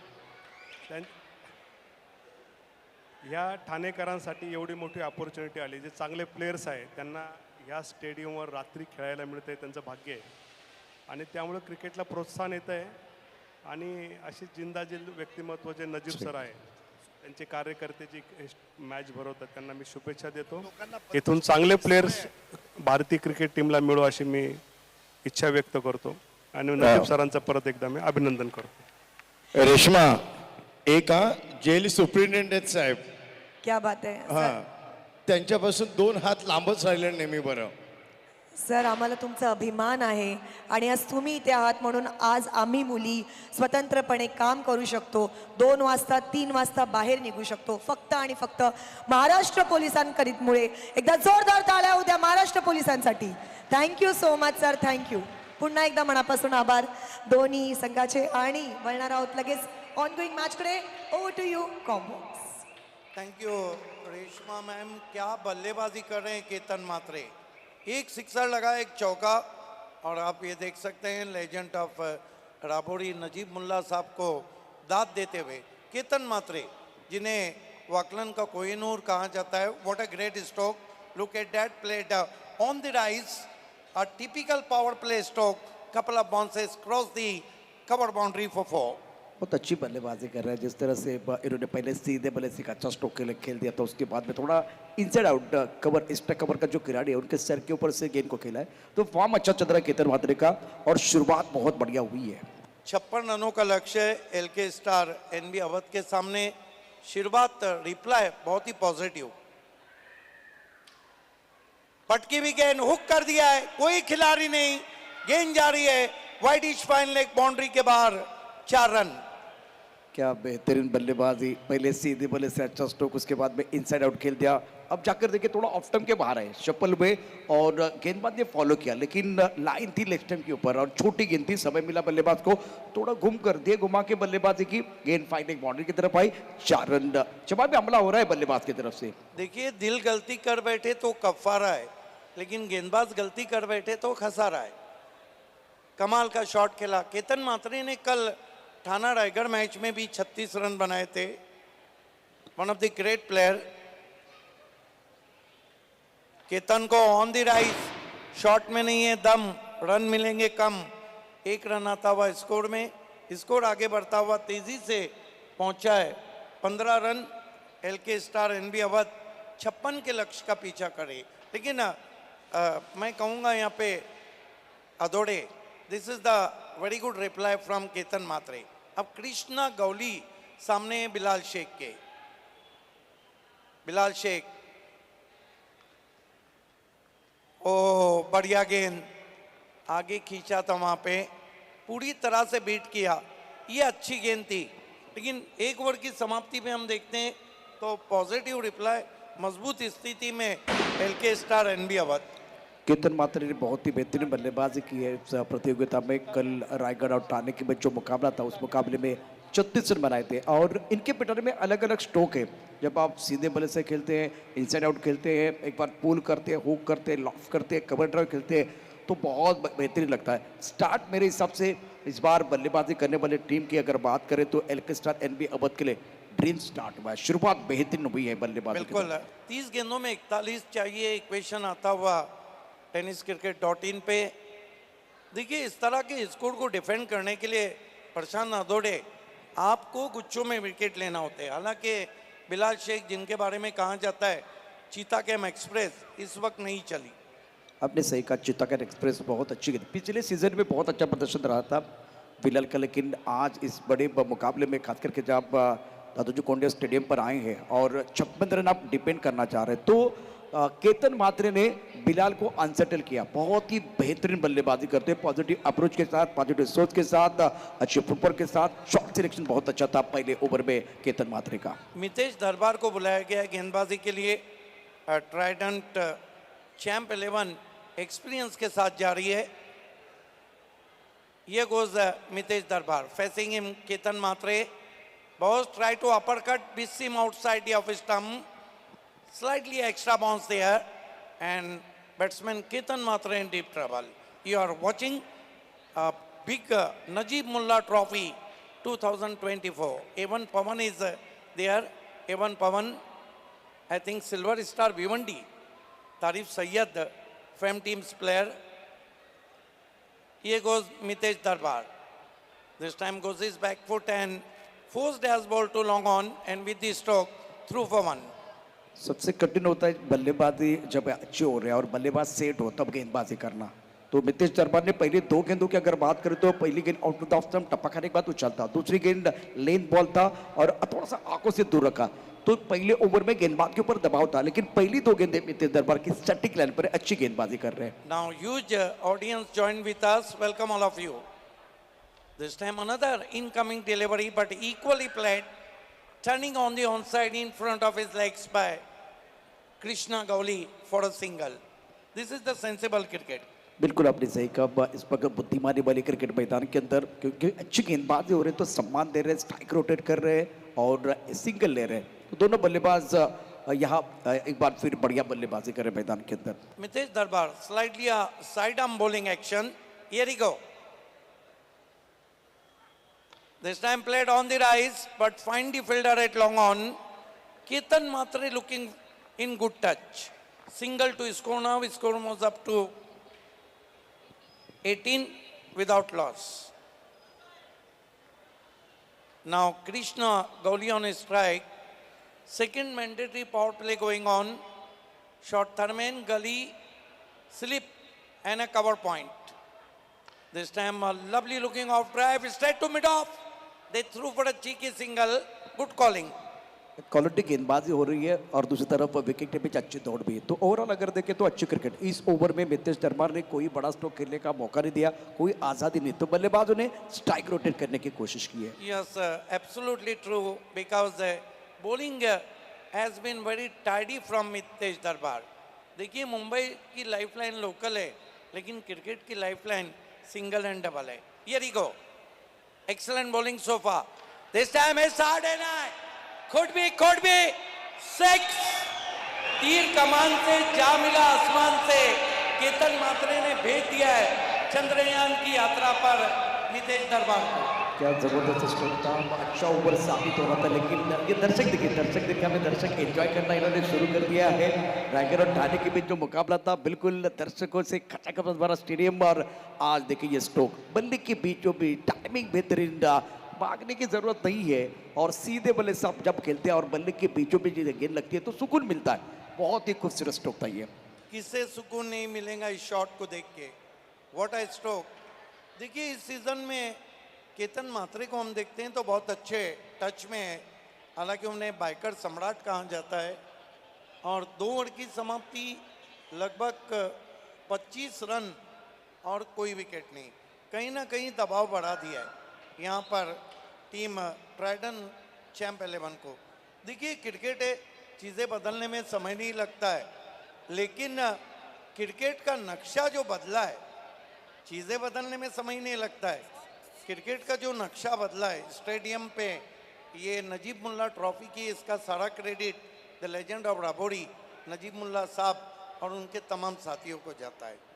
ह्या ठाणेकरांसाठी एवढी मोठी अपॉर्च्युनिटी आली। जे चांगले प्लेयर्स आहेत त्यांना ह्या स्टेडियमवर रात्री खेळायला मिळतं आहे, त्यांचं भाग्य आहे आणि त्यामुळे क्रिकेटला प्रोत्साहन येतं आहे। आणि अशी जिंदाजील व्यक्तिमत्व जे नजीब सर आहे, त्यांचे कार्यकर्ते जी मॅच भरवतात त्यांना मी शुभेच्छा देतो। इथून चांगले प्लेयर्स भारतीय क्रिकेट टीमला मिळो अशी मी इच्छा व्यक्त करतो आणि नजीब सरांचं परत एकदा मी अभिनंदन करतो। रेश्मा एक जेल सुप्रिंटेंडेंट साहेब, क्या बात आहे हा, त्यांच्यापासून 2 हात लांबच राहिले नेहमी। बरं सर, आम्हाला तुमचा अभिमान आहे आणि आज तुम्ही इथे आहात म्हणून आज आम्ही मुली स्वतंत्रपणे काम करू शकतो। 2 वाजता 3 वाजता बाहेर निघू शकतो, फक्त आणि फक्त महाराष्ट्र पोलिसांकरितमुळे। एकदा जोरदार टाळ्या होऊ द्या महाराष्ट्र पोलिसांसाठी। Thank you so much sir, thank you. पुन्हा एकदा मनापासून आभार दोन्ही संघाचे। आणि वळणार आहोत लगेच ऑनगोइंग मॅचकडे। Over to you combox. Thank you Reshma ma'am, क्या बल्लेबाजी कर रहे हैं केतन मात्रे। एक सिक्सर लगा, एक चौका, और आप ये देख सकते हैं लेजेंड ऑफ राबोरी नजीब मुल्ला साहब को दाद देते हुए केतन मात्रे, जिन्हें वाकलन का कोहिनूर कहा जाता है। What a great stroke, look at that, played on the rise, a typical power play stroke, couple of bounces cross the cover boundary for 4। बहुत अच्छी बल्लेबाजी कर रहे हैं। जिस तरह से इन्होंने पहले सीधे बल्ले से एक अच्छा स्ट्रोक के लिए खेल दिया था, उसके बाद में थोड़ा inside out cover, extra cover का जो खिलाड़ी है उनके सर के ऊपर से गेंद को खेला है, तो फॉर्म अच्छा चल रहा है केतन मात्रे का और शुरुआत बहुत बढ़िया हुई है। 56 रनों का लक्ष्य LK स्टार NB अवध के सामने। शुरुआत रिप्लाई बहुत ही पॉजिटिव। पटकी भी गेंद हुक कर दिया है, कोई खिलाड़ी नहीं, गेंद जा रही है wide etch fine leg boundary के बाहर, 4 रन। क्या बेहतरीन बल्लेबाजी, पहले सीधे बल्ले से अच्छा स्ट्रोक, उसके बाद में इनसाइड आउट खेल दिया। अब जाकर देखिए थोड़ा ऑफ टर्म के बाहर है शपल में और गेंदबाज ने फॉलो किया, लेकिन लाइन थी लेग स्टंप के ऊपर और छोटी गेंद थी, समय मिला बल्लेबाज को, थोड़ा घूम कर दिए, घुमा के बल्लेबाजी की, गेंद फाइन एक बाउंड्री की तरफ आई, 4 रन। जवाब में हमला हो रहा है बल्लेबाज की तरफ से। देखिए दिल गलती कर बैठे तो कफारा है, लेकिन गेंदबाज गलती कर बैठे तो खसारा है। कमाल का शॉट खेला केतन मात्रे ने, कल ठाना रायगढ़ मैच में भी 36 रन बनाए थे। One of the great player. Ketan को ऑन द राइज, शॉट में नहीं है दम, रन मिलेंगे कम। 1 रन आता हुआ स्कोर में, स्कोर आगे बढ़ता हुआ तेजी से पहुंचा है 15 run. LK star NB Awadh 56 के लक्ष्य का पीछा करे, लेकिन मैं कहूंगा यहाँ पे अदोड़े, this is the very good reply from Ketan Mhatre. अब कृष्णा गौली सामने है बिलाल शेख के। बिलाल शेख, ओ बढ़िया गेंद, आगे खींचा था, वहां पे पूरी तरह से बीट किया, ये अच्छी गेंद थी। लेकिन 1 ओवर की समाप्ति में हम देखते हैं तो पॉजिटिव रिप्लाई, मजबूत स्थिति में LK star NB Awadh. Ketan Mhatre ने बहुत ही बेहतरीन बल्लेबाजी की है इस प्रतियोगिता में। कल रायगढ़ और ठाणे के बीच जो मुकाबला था, उस मुकाबले में 36 रन बनाए थे और इनके पैटर्न में अलग अलग स्ट्रोक है। जब आप सीधे बल्ले से खेलते हैं, इनसाइड आउट खेलते हैं, एक बार पुल करते हैं, हुक करते हैं, लॉफ्ट करते हैं, कवर ड्राइव खेलते हैं, तो बहुत बेहतरीन लगता है। स्टार्ट मेरे हिसाब से इस बार बल्लेबाजी करने वाले टीम की अगर बात करें तो LK स्टार NB अवध के लिए ड्रीम स्टार्ट हुआ है, शुरुआत बेहतरीन हुई है बल्लेबाजी। बिल्कुल, 30 गेंदों में 41 चाहिए, इक्वेशन आता हुआ tenniscricket.in पे। देखिए इस तरह के स्कोर को डिफेंड करने के लिए प्रशांत अदोड़े, आपको गुच्छों में विकेट लेना होते हैं। हालांकि बिलाल शेख, जिनके बारे में कहा जाता है चीता कैम एक्सप्रेस, इस वक्त नहीं चली। आपने सही कहा, चित्ता कैट एक्सप्रेस बहुत अच्छी गई, पिछले सीजन में बहुत अच्छा प्रदर्शन रहा था बिलाल का, लेकिन आज इस बड़े मुकाबले में खास करके जब दादोजी कोंडे स्टेडियम पर आए हैं और 56 रन आप डिपेंड करना चाह रहे हैं, तो केतन मात्रे ने बिलाल को अनसेटल किया। बहुत ही बेहतरीन बल्लेबाजी करते हैं, पॉजिटिव अप्रोच के साथ, पॉजिटिव सोच के साथ, अच्छे फुटबॉल के साथ, शॉट सिलेक्शन बहुत अच्छा था पहले ओवर में केतन मात्रे का। मितेश दरबार को बुलाया गया है गेंदबाजी के लिए। ट्राइडेंट चैंप 11 एक्सपीरियंस के साथ जा रही है। ये goes Mitesh Darbar, facing him Ketan Mhatre. Boss try to uppercut, beats him outside the off stump, slightly extra bounce there, and batsman Ketan Matre in deep trouble. You are watching a big Najib Mullah Trophy 2024. A1 Pawan is there. A1 Pawan, I think Silver Star Bhiwandi. Tarif Sayyad, FAM team's player. Here goes Mitesh Darbar. This time goes his back foot and forced as ball to long on, and with the stroke through for 1. सबसे कठिन होता है बल्लेबाजी जब अच्छे हो रहे हैं और बल्लेबाज सेट हो तब गेंदबाजी करना। तो मितेश दरबार ने पहले 2 गेंदों की अगर बात करें तो पहली गेंद out of the off stump टप्पा खाने के बाद उछलता, दूसरी गेंद लेन बॉल था और थोड़ा सा आंखों से दूर रखा, तो पहले ओवर में गेंदबाज के ऊपर दबाव था, लेकिन पहली 2 गेंदें मितेश दरबार की सटीक लाइन पर अच्छी गेंदबाजी कर रहे हैं। Now huge audience joined with us. Welcome all of you. This time another incoming delivery, but equally played, turning on the onside in front of his legs by Krishna Gauli for a single. This is the sensible cricket. बिल्कुल आपने सही कहा, इस वक्त बुद्धिमानी वाली क्रिकेट मैदान के अंदर क्योंकि अच्छी गेंदबाजी हो रही है तो सम्मान दे रहे हैं, स्ट्राइक रोटेट कर रहे हैं और सिंगल ले रहे हैं, तो दोनों बल्लेबाज यहाँ एक बार फिर बढ़िया बल्लेबाजी कर रहे हैं मैदान के अंदर। Mitesh Darbar, slightly a side arm bowling action. Here we go. This time played on the rise, but find the fielder at long on. Ketan Matre looking in good touch. Single to score now. Score moves up to 18 without loss. Now Krishna Gauli on his strike. Second mandatory power play going on. Short Tharman, Gully, slip and a cover point. This time a lovely looking off drive, straight to mid-off. They threw for a cheeky single. Good calling. Quality गेंदबाजी हो रही है और दूसरी तरफ विकेट के बीच अच्छी दौड़ भी है, तो ओवरऑल अगर देखें तो अच्छी क्रिकेट। इस ओवर में मितेश दरबार ने कोई बड़ा स्ट्रोक खेलने का मौका नहीं दिया, कोई आज़ादी नहीं, तो बल्लेबाजों ने स्ट्राइक रोटेट करने की कोशिश की है। Yes, absolutely true. Because bowling has been very tidy from Mitesh Darbar. देखिए मुंबई की लाइफलाइन लोकल है, लेकिन क्रिकेट की लाइफलाइन सिंगल एंड डबल है। Here we go. Excellent bowling so far. This time is hard and high. Could be six. तीर कमान से जा मिला आसमान से, केतन मात्रे ने भेज दिया है चंद्रयान की यात्रा पर मितेश दरबार को। क्या जबरदस्त स्ट्रोक था, अच्छा ओवर साबित हो रहा था, लेकिन ये दर्शक देखिए हमें दर्शक एंजॉय करना इन्होंने शुरू कर दिया है। रायगढ़ और ठाणे के बीच जो मुकाबला था बिल्कुल दर्शकों से खचाखच भरा स्टेडियम, और आज देखिए ये स्ट्रोक बल्ले के बीचों बीच टाइमिंग बेहतरीन, भागने की जरूरत नहीं है और सीधे बल्ले साहब जब खेलते हैं और बल्ले के बीचों बीच गेंद लगती है तो सुकून मिलता है। बहुत ही खूबसूरत स्ट्रोक था ये। किसे सुकून नहीं मिलेगा इस शॉट को देख के। What a stroke. देखिए इस सीजन में केतन मात्रे को हम देखते हैं तो बहुत अच्छे टच में है, हालांकि उन्हें बाइकर सम्राट कहा जाता है, और 2 ओवर की समाप्ति लगभग 25 रन और कोई विकेट नहीं, कहीं ना कहीं दबाव बढ़ा दिया है यहाँ पर टीम ट्राइडन चैंप 11 को। देखिए क्रिकेट है, चीज़ें बदलने में समय नहीं लगता है, लेकिन क्रिकेट का नक्शा जो बदला है, चीज़ें बदलने में समय नहीं लगता है। क्रिकेट का जो नक्शा बदला है स्टेडियम पे, ये नजीब मुल्ला ट्रॉफी की इसका सारा credit the legend of Rabodi Najeeb Mulla Sahab और उनके तमाम साथियों को जाता है।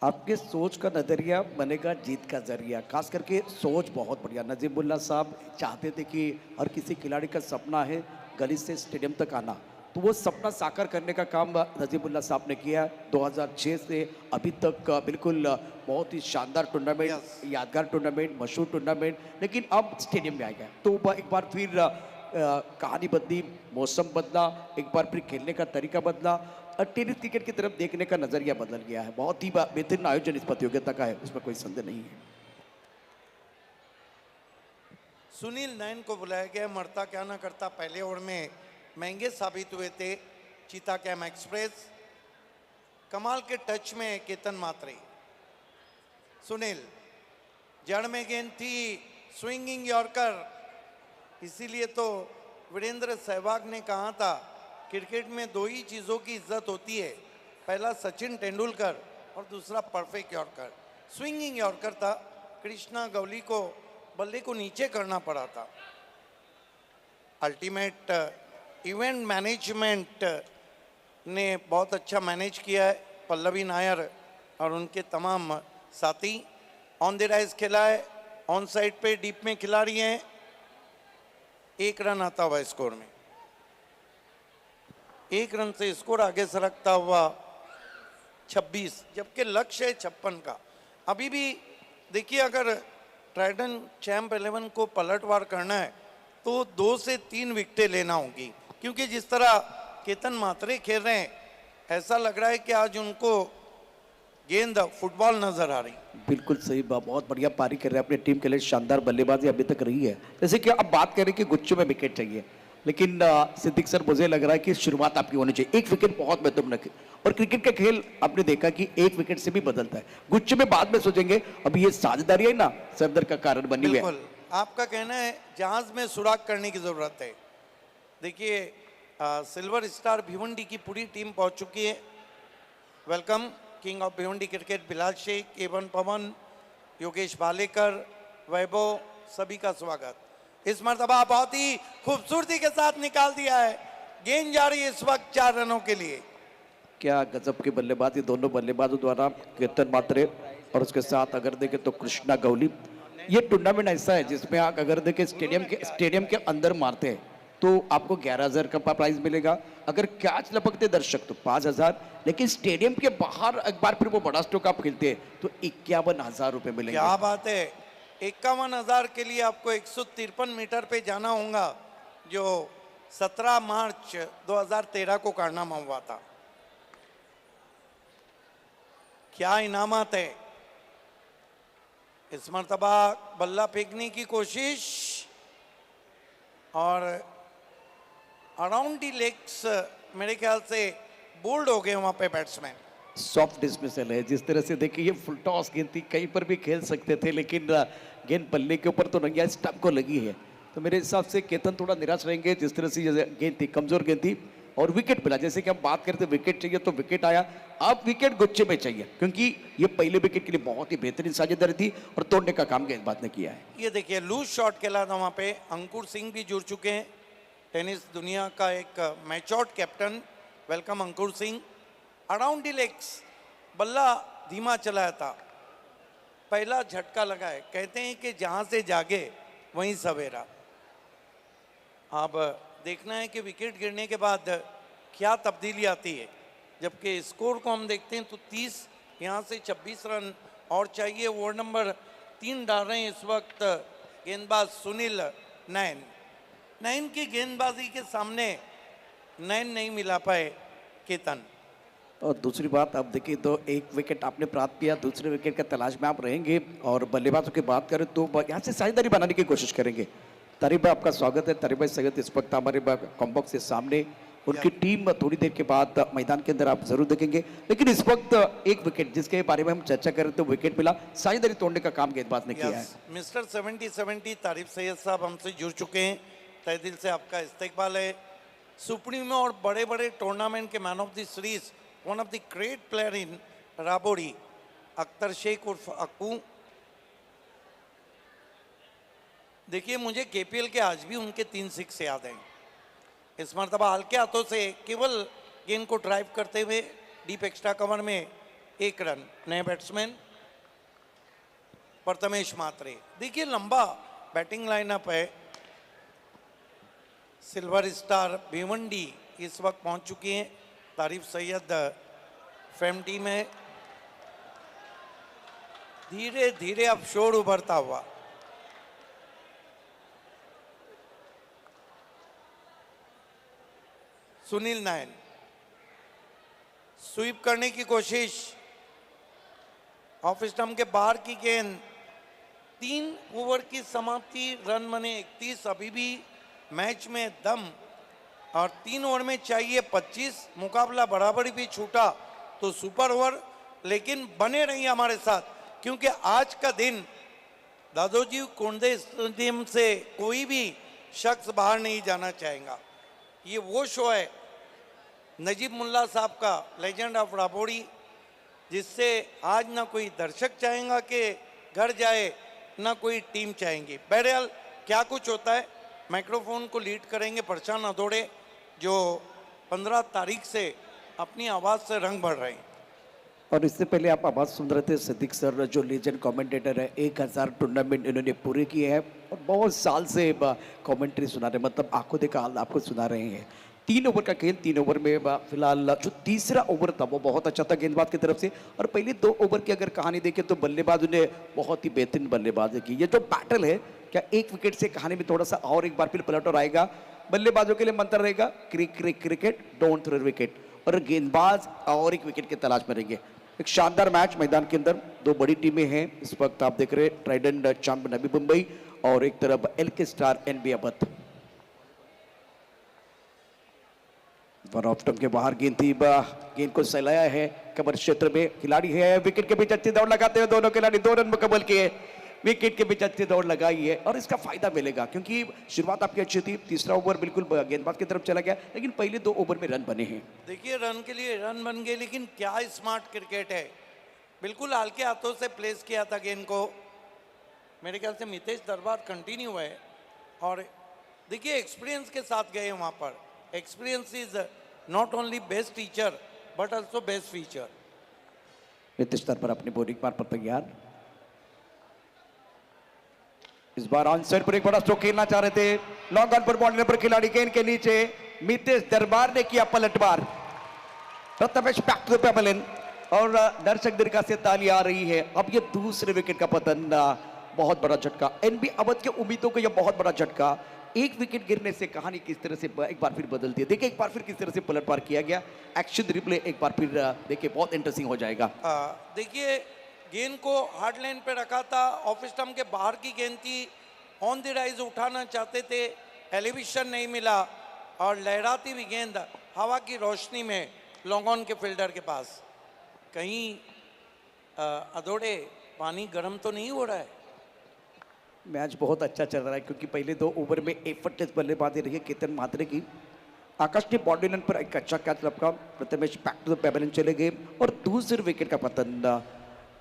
आपके सोच का नज़रिया बनेगा जीत का जरिया, खास करके सोच बहुत बढ़िया। नजीबुल्ला साहब चाहते थे कि हर किसी खिलाड़ी का सपना है गली से स्टेडियम तक आना, तो वो सपना साकार करने का काम नजीबुल्ला साहब ने किया। 2006 से अभी तक बिल्कुल बहुत ही शानदार टूर्नामेंट, यादगार टूर्नामेंट, मशहूर टूर्नामेंट, लेकिन अब स्टेडियम में आ गया तो एक बार फिर कहानी बदली, मौसम बदला, एक बार फिर खेलने का तरीका बदला, और टेनिस क्रिकेट की तरफ देखने का नजरिया बदल गया है। बहुत ही बेहतरीन आयोजन इस प्रतियोगिता का है, उसमें कोई संदेह नहीं है। सुनील नैन को बुलाया गया, मरता क्या ना करता पहले ओवर में महंगे साबित हुए थे चीता कैम एक्सप्रेस। कमाल के टच में केतन मात्रे। सुनील जड़ में गेंद थी, स्विंगिंग यॉर्कर, इसीलिए तो वीरेंद्र सहवाग ने कहा था क्रिकेट में 2 ही चीज़ों की इज्जत होती है, पहला सचिन तेंदुलकर और दूसरा परफेक्ट यॉर्कर। स्विंगिंग यॉर्कर था, कृष्णा गवली को बल्ले को नीचे करना पड़ा था। अल्टीमेट इवेंट मैनेजमेंट ने बहुत अच्छा मैनेज किया है, पल्लवी नायर और उनके तमाम साथी। ऑन द राइज खेला है, ऑन साइड पे डीप में खिला रही हैं, 1 रन आता हुआ स्कोर में, 1 रन से स्कोर आगे सरकता हुआ 26, जबकि लक्ष्य है 56 का। अभी भी देखिए अगर ट्राइडन चैंप 11 को पलटवार करना है तो 2 से 3 विकेटें लेना होगी, क्योंकि जिस तरह केतन मात्रे खेल रहे हैं ऐसा लग रहा है कि आज उनको गेंद फुटबॉल नजर आ रही। बिल्कुल सही बात, बहुत बढ़िया पारी कर रहे हैं अपनी टीम के लिए, शानदार बल्लेबाजी अभी तक रही है। जैसे कि अब बात करें कि गुच्चों में विकेट चाहिए, लेकिन सिद्दीक सर मुझे लग रहा है कि शुरुआत आपकी होनी चाहिए। 1 विकेट बहुत महत्वपूर्ण है और क्रिकेट का खेल आपने देखा कि 1 विकेट से भी बदलता है। गुच्चे में बाद में सोचेंगे, अभी ये साझेदारी है ना सरदर का कारण बनी हुई है। बिल्कुल, आपका कहना है जहाज में सुराग करने की जरूरत है। देखिए सिल्वर स्टार भिवंडी की पूरी टीम पहुंच चुकी है। Welcome king of Bhiwandi cricket Bilal Shaikh, एवन पवन, योगेश भालेकर, वैभव, सभी का स्वागत। इस मर्तबा बहुत ही खूबसूरती के साथ निकाल दिया है, गेंद जा रही है इस वक्त 4 रनों के लिए। क्या गजब की बल्लेबाजी दोनों बल्लेबाजों द्वारा, केतन मात्रे और उसके साथ अगर देखें तो कृष्णा गवली। ये टूर्नामेंट ऐसा है जिसमें आप अगर देखें स्टेडियम के अंदर मारते हैं तो आपको 11,000 का प्राइज मिलेगा, अगर कैच लपकते दर्शक तो 5,000, लेकिन स्टेडियम के बाहर एक बार फिर वो बड़ा स्ट्रोक आप खेलते हैं तो 51,000 रुपए मिलेंगे। क्या बात है, 51,000 के लिए आपको 153 मीटर पे जाना होगा, जो 17 मार्च 2013 को कारनामा हुआ था। क्या इनामत है। इस मर्तबा बल्ला फेंकने की कोशिश और अराउंड दी लेग्स मेरे ख्याल से बोल्ड हो गए वहाँ पे बैट्समैन। सॉफ्ट डिसमिसल है। जिस तरह से देखिए ये फुल टॉस गेंद थी, कहीं पर भी खेल सकते थे, लेकिन गेंद बल्ले के ऊपर तो नहीं गया, स्टंप को लगी है। तो मेरे हिसाब से केतन थोड़ा निराश रहेंगे। जिस तरह से ये गेंद थी, कमजोर गेंद थी और विकेट मिला। जैसे कि हम बात करते विकेट चाहिए तो विकेट आया, अब विकेट गुच्छे में चाहिए, क्योंकि ये पहले विकेट के लिए बहुत ही बेहतरीन साझेदारी थी और तोड़ने का काम गेंदबाज ने किया है। ये देखिए लूज शॉट खेला था वहाँ पे। अंकुर सिंह भी जुड़ चुके हैं, टेनिस दुनिया का एक matured captain. Welcome Ankur Singh. Around the legs बल्ला धीमा चलाया था, पहला झटका लगा है। कहते हैं कि जहाँ से जागे वहीं सवेरा। अब देखना है कि विकेट गिरने के बाद क्या तब्दीली आती है। जबकि स्कोर को हम देखते हैं तो 30, यहाँ से 26 रन और चाहिए। ओवर नंबर 3 डाल रहे हैं इस वक्त गेंदबाज सुनील नैन। नैन की गेंदबाजी के सामने नैन नहीं मिला पाए केतन। और दूसरी बात आप देखिए तो एक विकेट आपने प्राप्त किया, दूसरे विकेट का तलाश में आप रहेंगे। और बल्लेबाजों की बात करें तो यहाँ से साझेदारी बनाने की कोशिश करेंगे। तारिक भाई आपका स्वागत है। तारिक भाई सैयद इस वक्त हमारे कॉम्बॉक्स के सामने, उनकी टीम थोड़ी देर के बाद मैदान के अंदर आप जरूर देखेंगे। लेकिन इस वक्त एक विकेट जिसके बारे में हम चर्चा करें तो विकेट मिला, साझेदारी तोड़ने का काम गेंदबाज ने किया है। मिस्टर 70-70 तारिफ सैयद साहब हमसे जुड़ चुके हैं। तहे दिल से आपका इस्तेकबाल है। सुप्रीम और बड़े बड़े टूर्नामेंट के man of the series, one of the great player in Rabodi, Akhtar Shaikh उर्फ अक्कू। देखिए मुझे केपीएल के आज भी उनके 3 6 याद हैं। इस मरतबा हल्के हाथों से केवल गेंद को ड्राइव करते हुए डीप एक्स्ट्रा कवर में 1 रन। नए बैट्समैन प्रथमेश मात्रे। देखिए लंबा बैटिंग लाइनअप है। सिल्वर स्टार भिवंडी इस वक्त पहुंच चुकी हैं। तारिफ सैयद फेम टीम है। धीरे धीरे अब शोर उभरता हुआ। सुनील नायन स्वीप करने की कोशिश, ऑफ स्टंप के बाहर की गेंद। 3 ओवर की समाप्ति, रन बने 31। अभी भी मैच में दम और 3 ओवर में चाहिए 25। मुकाबला बराबरी भी छूटा तो सुपर ओवर। लेकिन बने रहिए हमारे साथ, क्योंकि आज का दिन दादोजी कोंडे स्टेडियम से कोई भी शख्स बाहर नहीं जाना चाहेगा। ये वो शो है नजीब मुल्ला साहब का, लेजेंड ऑफ राबोरी, जिससे आज ना कोई दर्शक चाहेगा कि घर जाए, ना कोई टीम चाहेंगी। बहरहाल क्या कुछ होता है। माइक्रोफोन को लीड करेंगे प्रशांत अधोड़े, जो 15 तारीख से अपनी आवाज़ से रंग भर रहे हैं। और इससे पहले आप आवाज़ सुन रहे थे सिद्दीक सर, जो लेजेंड कमेंटेटर है। 1000 टूर्नामेंट इन्होंने पूरे किए हैं और बहुत साल से कमेंट्री सुना रहे, मतलब आंखों देखा हाल आपको सुना रहे हैं। 3 ओवर का खेल, 3 ओवर में फिलहाल जो तीसरा ओवर था वो बहुत अच्छा था गेंदबाज की तरफ से। और पहले 2 ओवर की अगर कहानी देखें तो बल्लेबाज ने बहुत ही बेहतरीन बल्लेबाजी की। ये जो बैटल है, क्या एक विकेट से कहानी में थोड़ा सा और एक बार फिर पलट आएगा? बल्लेबाजों के लिए मंत्र रहेगा क्रिकेट डोंट थ्रो विकेट, और गेंदबाज और एक विकेट की तलाश में रहेंगे। एक शानदार मैच मैदान के अंदर, 2 बड़ी टीमें हैं इस वक्त आप देख रहे हैं। ट्राइडेंट चैंपियन नवी मुंबई और एक तरफ LK star NB Awadh. Off stump के बाहर गेंद थी, गेंद को सहलाया है कवर क्षेत्र में। खिलाड़ी है विकेट के बीच अच्छी दौड़ लगाते हैं दोनों खिलाड़ी। 2 रन मुकम्मल किए, विकेट के बीच अच्छी दौड़ लगाई है और इसका फायदा मिलेगा, क्योंकि शुरुआत आपकी अच्छी थी। तीसरा ओवर बिल्कुल गेंदबाज की तरफ चला गया, लेकिन पहले 2 ओवर में रन बने हैं। देखिए रन के लिए रन बन गए, लेकिन क्या स्मार्ट क्रिकेट है। बिल्कुल हल्के हाथों से प्लेस किया था गेंद को। मेरे ख्याल से मितेश दरबार कंटिन्यू है। और देखिए एक्सपीरियंस के साथ गए वहाँ पर। Experience is not only best teacher but also best feature. Nitish दरबार अपनी बॉलिंग मार पर तैयार। इस बार आंसर पर एक बड़ा स्ट्रोक खेलना चाह रहे थे। लॉन्ग ऑन पर बॉल पर खिलाड़ी गेंद के नीचे, मितेश दरबार ने किया पलटवार। Prathamesh back to the pavilion और दर्शक दीर्घा से ताली आ रही है। अब ये दूसरे विकेट का पतन, बहुत बड़ा झटका। एनबी अवध के उम्मीदों को यह बहुत बड़ा झटका। एक विकेट गिरने से कहानी किस तरह से एक बार फिर बदलती है। देखिए एक बार फिर किस तरह से पलटवार किया गया। एक्शन रिप्ले एक बार फिर देखिए, बहुत इंटरेस्टिंग हो जाएगा। देखिए गेंद को हार्ड लाइन पे रखा था, ऑफ स्टंप के बाहर की गेंद थी। ऑन द राइज उठाना चाहते थे, एलिवेशन नहीं मिला। और लहराती हुई गेंद हवा की रोशनी में लॉन्ग ऑन के फील्डर के पास। कहीं अधोड़े पानी गर्म तो नहीं हो रहा है? मैच बहुत अच्छा चल रहा है क्योंकि पहले 2 ओवर में एफर्टलेस बल्लेबाजी रही है केतन म्हात्रे की। आकाश ने बॉडी लाइन पर एक अच्छा कैच लपका, Prathamesh back to the pavilion चले गए और दूसरे विकेट का पतन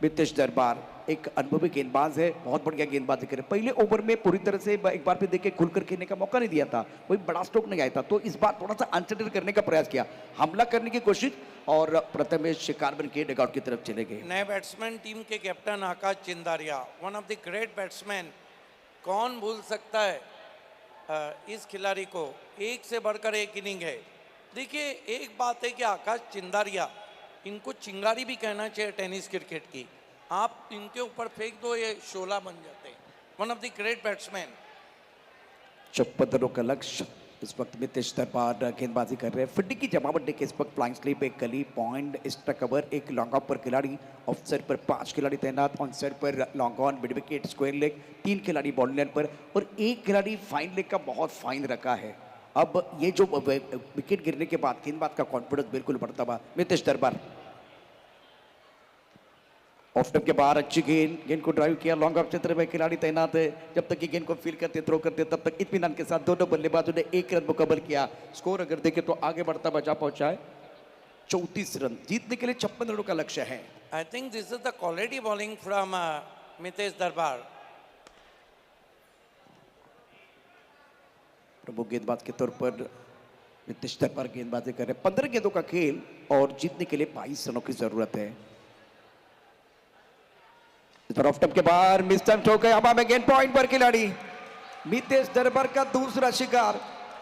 मितेश दरबार एक अनुभवी गेंदबाज है, बहुत बढ़िया गेंदबाजी करे। पहले ओवर में पूरी तरह से एक बार भी देखे खुलकर खेलने का मौका नहीं दिया था, कोई बड़ा स्ट्रोक नहीं आया था, तो इस बार थोड़ा सा अनसेटल करने का प्रयास किया, हमला करने की कोशिश और प्रथमेश शिकार बन के डगआउट की तरफ चले गए। नए बैट्समैन टीम के captain Akash Chindariya, one of the great batsman. कौन भूल सकता है इस खिलाड़ी को? एक से बढ़कर एक इनिंग है। देखिए एक बात है कि आकाश चिंदारिया, इनको चिंगारी भी कहना चाहिए टेनिस क्रिकेट की। आप इनके ऊपर फेंक दो, ये शोला बन जाते हैं। One of the great batsman. 56 रनों का लक्ष्य। इस वक्त मितेश दरबार गेंदबाजी कर रहे हैं। फील्डिंग की जमावट देखिए, इस वक्त फ्लाइंग स्लिप, एक गली पॉइंट, एक्स्ट्रा कवर, एक लॉन्ग ऑफ पर खिलाड़ी, ऑफ साइड पर 5 खिलाड़ी तैनात, ऑन साइड पर long on, mid wicket, square leg, 3 खिलाड़ी बॉल लाइन पर और 1 खिलाड़ी फाइन लेग का बहुत फाइन रखा है। अब ये जो विकेट गिरने के बाद गेंदबाज का कॉन्फिडेंस बिल्कुल बढ़ता हुआ। मितेश दरबार ऑफ स्टंप के बाहर अच्छी गेंद को ड्राइव किया, लॉन्ग ऑफ क्षेत्र में खिलाड़ी तैनात है। जब तक कि गेंद को फील करते थ्रो करते तब तक इत्मीनान के साथ दोनों बल्लेबाजों ने 1 रन मुकम्मल किया। स्कोर अगर देखें तो आगे बढ़ता बचा पहुंचा है 34 रन। जीतने के लिए 56 रनों का लक्ष्य है। I think this is the quality bowling from Mitesh दरबार। प्रमुख गेंदबाज के तौर पर मितेश दरबार गेंदबाजी कर रहे हैं। 15 गेंदों का खेल और जीतने के लिए 22 रनों की जरूरत है। इस पर ऑफ स्टंप के बाहर मिस टाइम हो गया, हवा में गेंद पॉइंट पर खिलाड़ी मितेश दरबार का दूसरा शिकार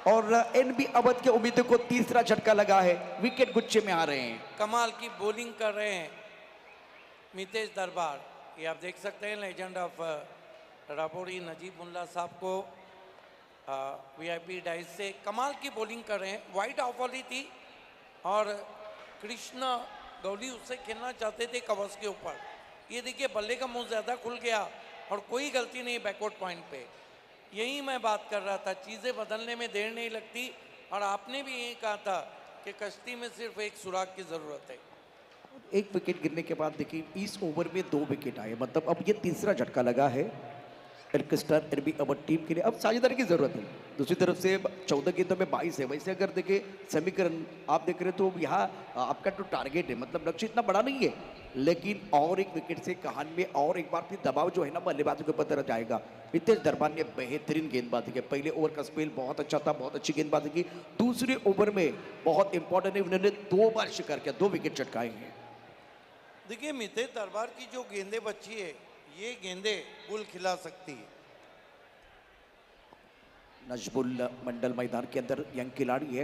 और एनबी अवध के उम्मीदों को तीसरा झटका लगा है। विकेट गुच्छे में आ रहे हैं। कमाल की बॉलिंग कर रहे हैं मितेश दरबार। ये आप देख सकते हैं लेजेंड ऑफ राबोरी नजीब मुल्ला साहब को वीआईपी डाइस से कमाल की बॉलिंग कर रहे हैं। वाइड ऑफ वाली थी और कृष्णा गौली उससे खेलना चाहते थे कवच के ऊपर। ये देखिए बल्ले का मुंह ज़्यादा खुल गया और कोई गलती नहीं बैकवर्ड पॉइंट पे। यही मैं बात कर रहा था, चीज़ें बदलने में देर नहीं लगती और आपने भी यही कहा था कि कश्ती में सिर्फ एक सुराग की ज़रूरत है। 1 विकेट गिरने के बाद देखिए इस ओवर में 2 विकेट आए, मतलब अब ये तीसरा झटका लगा है एल्केस्टर एनबी अवध टीम के लिए। अब साझेदारी की जरूरत है। दूसरी तरफ से 14 गेंदों में 22 है। वैसे अगर देखें समीकरण आप देख रहे तो यहाँ आपका जो टारगेट है, मतलब लक्ष्य इतना बड़ा नहीं है, लेकिन और 1 विकेट से कहानी में और एक बार फिर दबाव जो है ना बल्लेबाजों के ऊपर तरह जाएगा। मितेश दरबार ने बेहतरीन गेंदबाजी की। पहले ओवर का स्पेल बहुत अच्छा था, बहुत अच्छी गेंदबाजी की। दूसरे ओवर में बहुत इंपॉर्टेंट है, उन्होंने 2 बार शिकार किया, 2 विकेट चटकाए हैं। देखिए मितेश दरबार की जो गेंदे बची है, ये गेंदे गुल खिला सकती है। नजमुल मंडल मैदान के अंदर यंग खिलाड़ी है,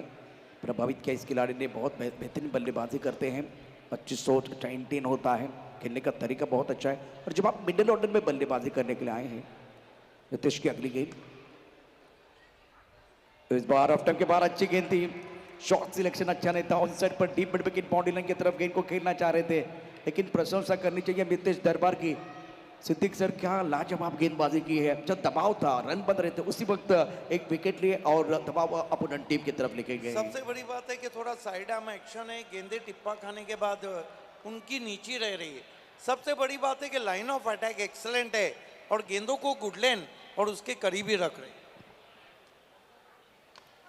प्रभावित किया इस खिलाड़ी ने। बहुत बेहतरीन बल्लेबाजी करते हैं, 25 10 होता है, खेलने का तरीका बहुत अच्छा है। और जब आप मिडिल ऑर्डर में बल्लेबाजी करने के लिए आए हैं, नितीश की अगली गेंद तो इस बार ऑफ टाइम के बाहर अच्छी गेंद थी, शॉट सिलेक्शन अच्छा नहीं था। ऑन साइड पर deep mid wicket boundary line की तरफ गेंद को खेलना चाह रहे थे, लेकिन प्रशंसा करनी चाहिए मितेश दरबार की। सिद्दीक सर क्या लाजवाब गेंदबाजी की है। जब दबाव था, रन बन रहे थे, उसी वक्त 1 विकेट लिए और दबाव अपोनेंट टीम की तरफ लेके गए। सबसे बड़ी बात है कि थोड़ा साइड आर्म एक्शन है, गेंदे टिप्पा खाने के बाद उनकी नीची रह रही है। सबसे बड़ी बात है कि लाइन ऑफ अटैक एक्सलेंट है और गेंदों को गुडलैंड और उसके करीब ही रख रहे।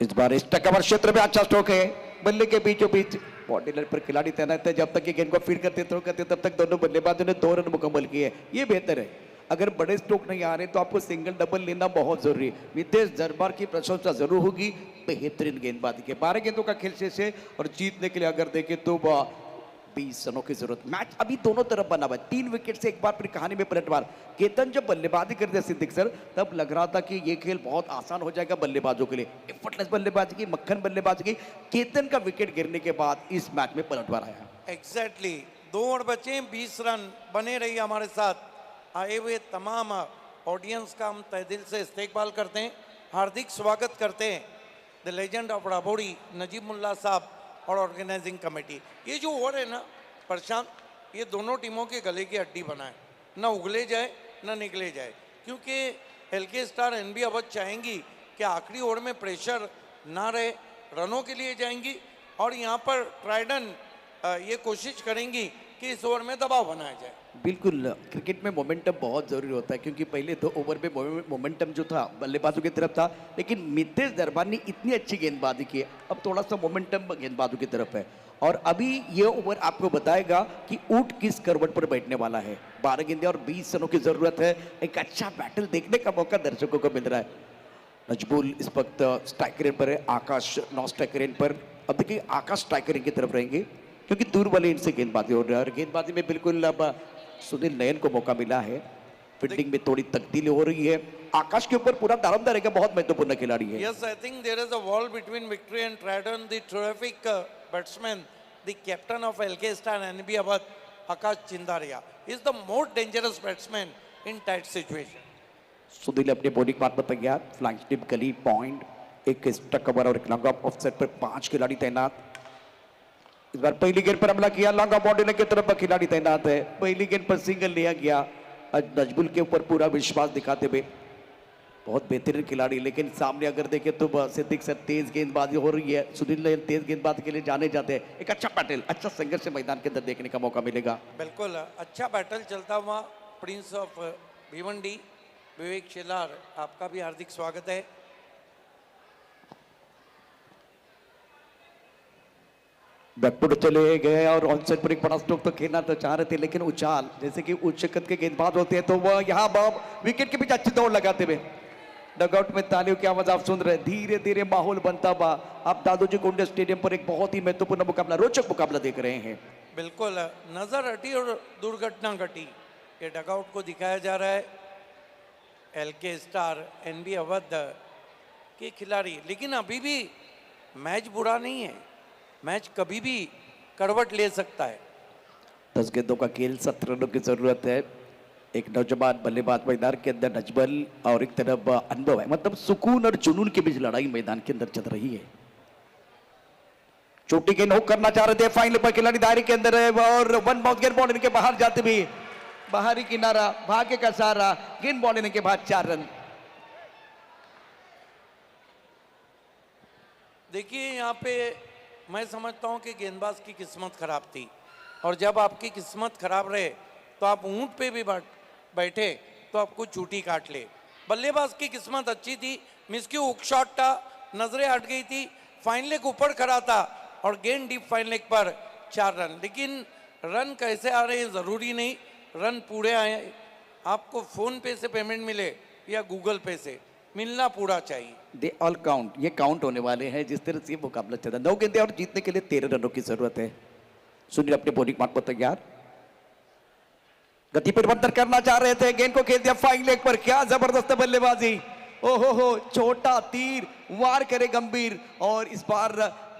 इस बार इस कवर क्षेत्र में अच्छा स्ट्रोक है, बल्ले के बीचों बीच बॉडी लाइन पर खिलाड़ी तैनात है। जब तक ये गेंद को फीड करते थ्रो करते तब तक दोनों बल्लेबाजों ने 2 रन मुकम्मल किए। ये बेहतर है। अगर बड़े स्ट्रोक नहीं आ रहे तो आपको सिंगल डबल लेना बहुत जरूरी है। मितेश दरबार की प्रशंसा जरूर होगी बेहतरीन गेंदबाजी के। 12 गेंदों का खेल शेष है और जीतने के लिए अगर देखें तो 20 रनों की जरूरत। मैच अभी दोनों तरफ बना हुआ है। 3 विकेट से एक बार फिर कहानी में पलटवार। केतन जब बल्लेबाजी करते सिद्दीक सर, तब लग रहा था कि ये खेल बहुत आसान हो जाएगा बल्लेबाजों के लिए। एफर्टलेस बल्लेबाजी की, मक्खन बल्लेबाजी की। केतन का विकेट गिरने के बाद इस मैच में पलटवार आया। एग्जैक्टली 2 ओवर बचे, 20 रन। बने रही हमारे साथ। आए हुए तमाम ऑडियंस का हम तहे दिल से इस्तेकबाल करते हैं, हार्दिक स्वागत करते हैं। The legend of Rabodi Najeeb Mulla Sahab और ऑर्गेनाइजिंग कमेटी। ये जो ओवर है ना प्रशांत, ये दोनों टीमों के गले की हड्डी बना है, ना उगले जाए ना निकले जाए। क्योंकि एलके स्टार एनबी अवध चाहेंगी कि आखिरी ओवर में प्रेशर ना रहे रनों के लिए जाएंगी और यहाँ पर ट्राइडन ये कोशिश करेंगी कि इस ओवर में दबाव बनाया जाए। बिल्कुल, क्रिकेट में मोमेंटम बहुत ज़रूरी होता है क्योंकि पहले 2 ओवर में मोमेंटम जो था बल्लेबाजों की तरफ था, लेकिन मितेश दरबार ने इतनी अच्छी गेंदबाजी की है, अब थोड़ा सा मोमेंटम गेंदबाजों की तरफ है। और अभी ये ओवर आपको बताएगा कि ऊंट किस करवट पर बैठने वाला है। 12 गेंदें और 20 रनों की ज़रूरत है। एक अच्छा बैटल देखने का मौका दर्शकों को मिल रहा है। नजबुल इस वक्त स्ट्राइक रेट पर है, आकाश नॉन स्ट्राइक रेट पर। अब देखिए आकाश स्ट्राइक रेट की तरफ रहेंगे क्योंकि दूर वाले इनसे गेंदबाजी हो रही है और गेंदबाजी में बिल्कुल अब सुनील नयन को मौका मिला है। फील्डिंग में थोड़ी तब्दीली हो रही है। आकाश के ऊपर पूरा दारोमदार रहेगा, बहुत महत्वपूर्ण खिलाड़ी है। Yes, I think there is a wall between Victory and Trident. The terrific batsman, the captain of LK Star and NB Abad, Akash Chindaria, is the most dangerous batsman in tight situation. Sunil अपने बॉलिंग पार्ट पर तैयार। फ्लैंक स्टिप गली पॉइंट, एक स्टक कवर और एक लॉन्ग ऑफ ऑफसेट पर 5 खिलाड़ी तैनात। इस बार पहली गेंद पर हमला किया, लॉन्ग ऑफ बाउंड्री की तरफ खिलाड़ी तैनात है। पहली गेंद पर सिंगल लिया गया। आज नजबुल के ऊपर पूरा विश्वास दिखाते हुए बहुत बेहतरीन खिलाड़ी, लेकिन सामने अगर देखें तो सिद्दीक सर तेज गेंदबाजी हो रही है। सुनील नयन तेज गेंदबाजी के लिए जाने जाते हैं। एक अच्छा पैटल, अच्छा संघर्ष मैदान के अंदर देखने का मौका मिलेगा। बिल्कुल अच्छा बैटल चलता हुआ। प्रिंस ऑफ भिवंडी विवेक शेलार, आपका भी हार्दिक स्वागत है। बैकफुट चले गए और ऑन साइड पर एक बड़ा स्ट्रोक तो खेलना तो चाह रहे थे, लेकिन उछाल जैसे कि उच्च कद के गेंदबाज होते हैं तो वह यहाँ विकेट के पीछे अच्छी दौड़ लगाते हुए डगआउट में तालियों की आवाज आप सुन रहे हैं। धीरे धीरे माहौल बनता हुआ आप दादोजी कोंडे स्टेडियम पर एक बहुत ही महत्वपूर्ण मुकाबला, रोचक मुकाबला देख रहे हैं। बिल्कुल नजर हटी और दुर्घटना घटी, ये डगआउट को दिखाया जा रहा है। LK स्टार NB अवध के खिलाड़ी, लेकिन अभी भी मैच बुरा नहीं है, मैच कभी भी करवट ले सकता है। 10 गेंदों का खेल, 17 रनों की जरूरत है। एक नौजवान बल्लेबाज मैदान के अंदर नजबल और एक तरफ अनुभव है, मतलब सुकून और जुनून के बीच लड़ाई मैदान के अंदर चल रही है। छोटी गेंद हुक करना चाह रहे थे, फाइनल पर खिलाड़ी दायरे के अंदर है और वन बाउंस गेंद बॉल इनके बाहर जाते भी बाहरी किनारा, भाग्य का सहारा, गेंद बॉल इनके बाद 4 रन। देखिए यहाँ पे मैं समझता हूँ कि गेंदबाज की किस्मत खराब थी, और जब आपकी किस्मत खराब रहे तो आप ऊंट पे भी बैठे तो आपको चूटी काट ले। बल्लेबाज की किस्मत अच्छी थी, मिसक्यू हुक शॉट था, नजरें हट गई थी, फाइन लेग ऊपर खड़ा था और गेंद डीप फाइन लेग पर 4 रन। लेकिन रन कैसे आ रहे हैं ज़रूरी नहीं, रन पूरे आए। आपको फोन पे से पेमेंट मिले या गूगल पे से, मिलना पूरा चाहिए। दे ऑल काउंट, ये काउंट होने वाले हैं जिस तरह से ये मुकाबला चल रहा है। 9 गेंदें और जीतने के लिए 13 रनों की जरूरत है। सुनील अपने बॉलिंग मार्क पर तैयार, गति परिवर्तन करना चाह रहे थे, गेंद को खेल दिया फाइन लेग पर। क्या जबरदस्त बल्लेबाजी, ओहो हो, छोटा तीर वार करे गंभीर। और इस बार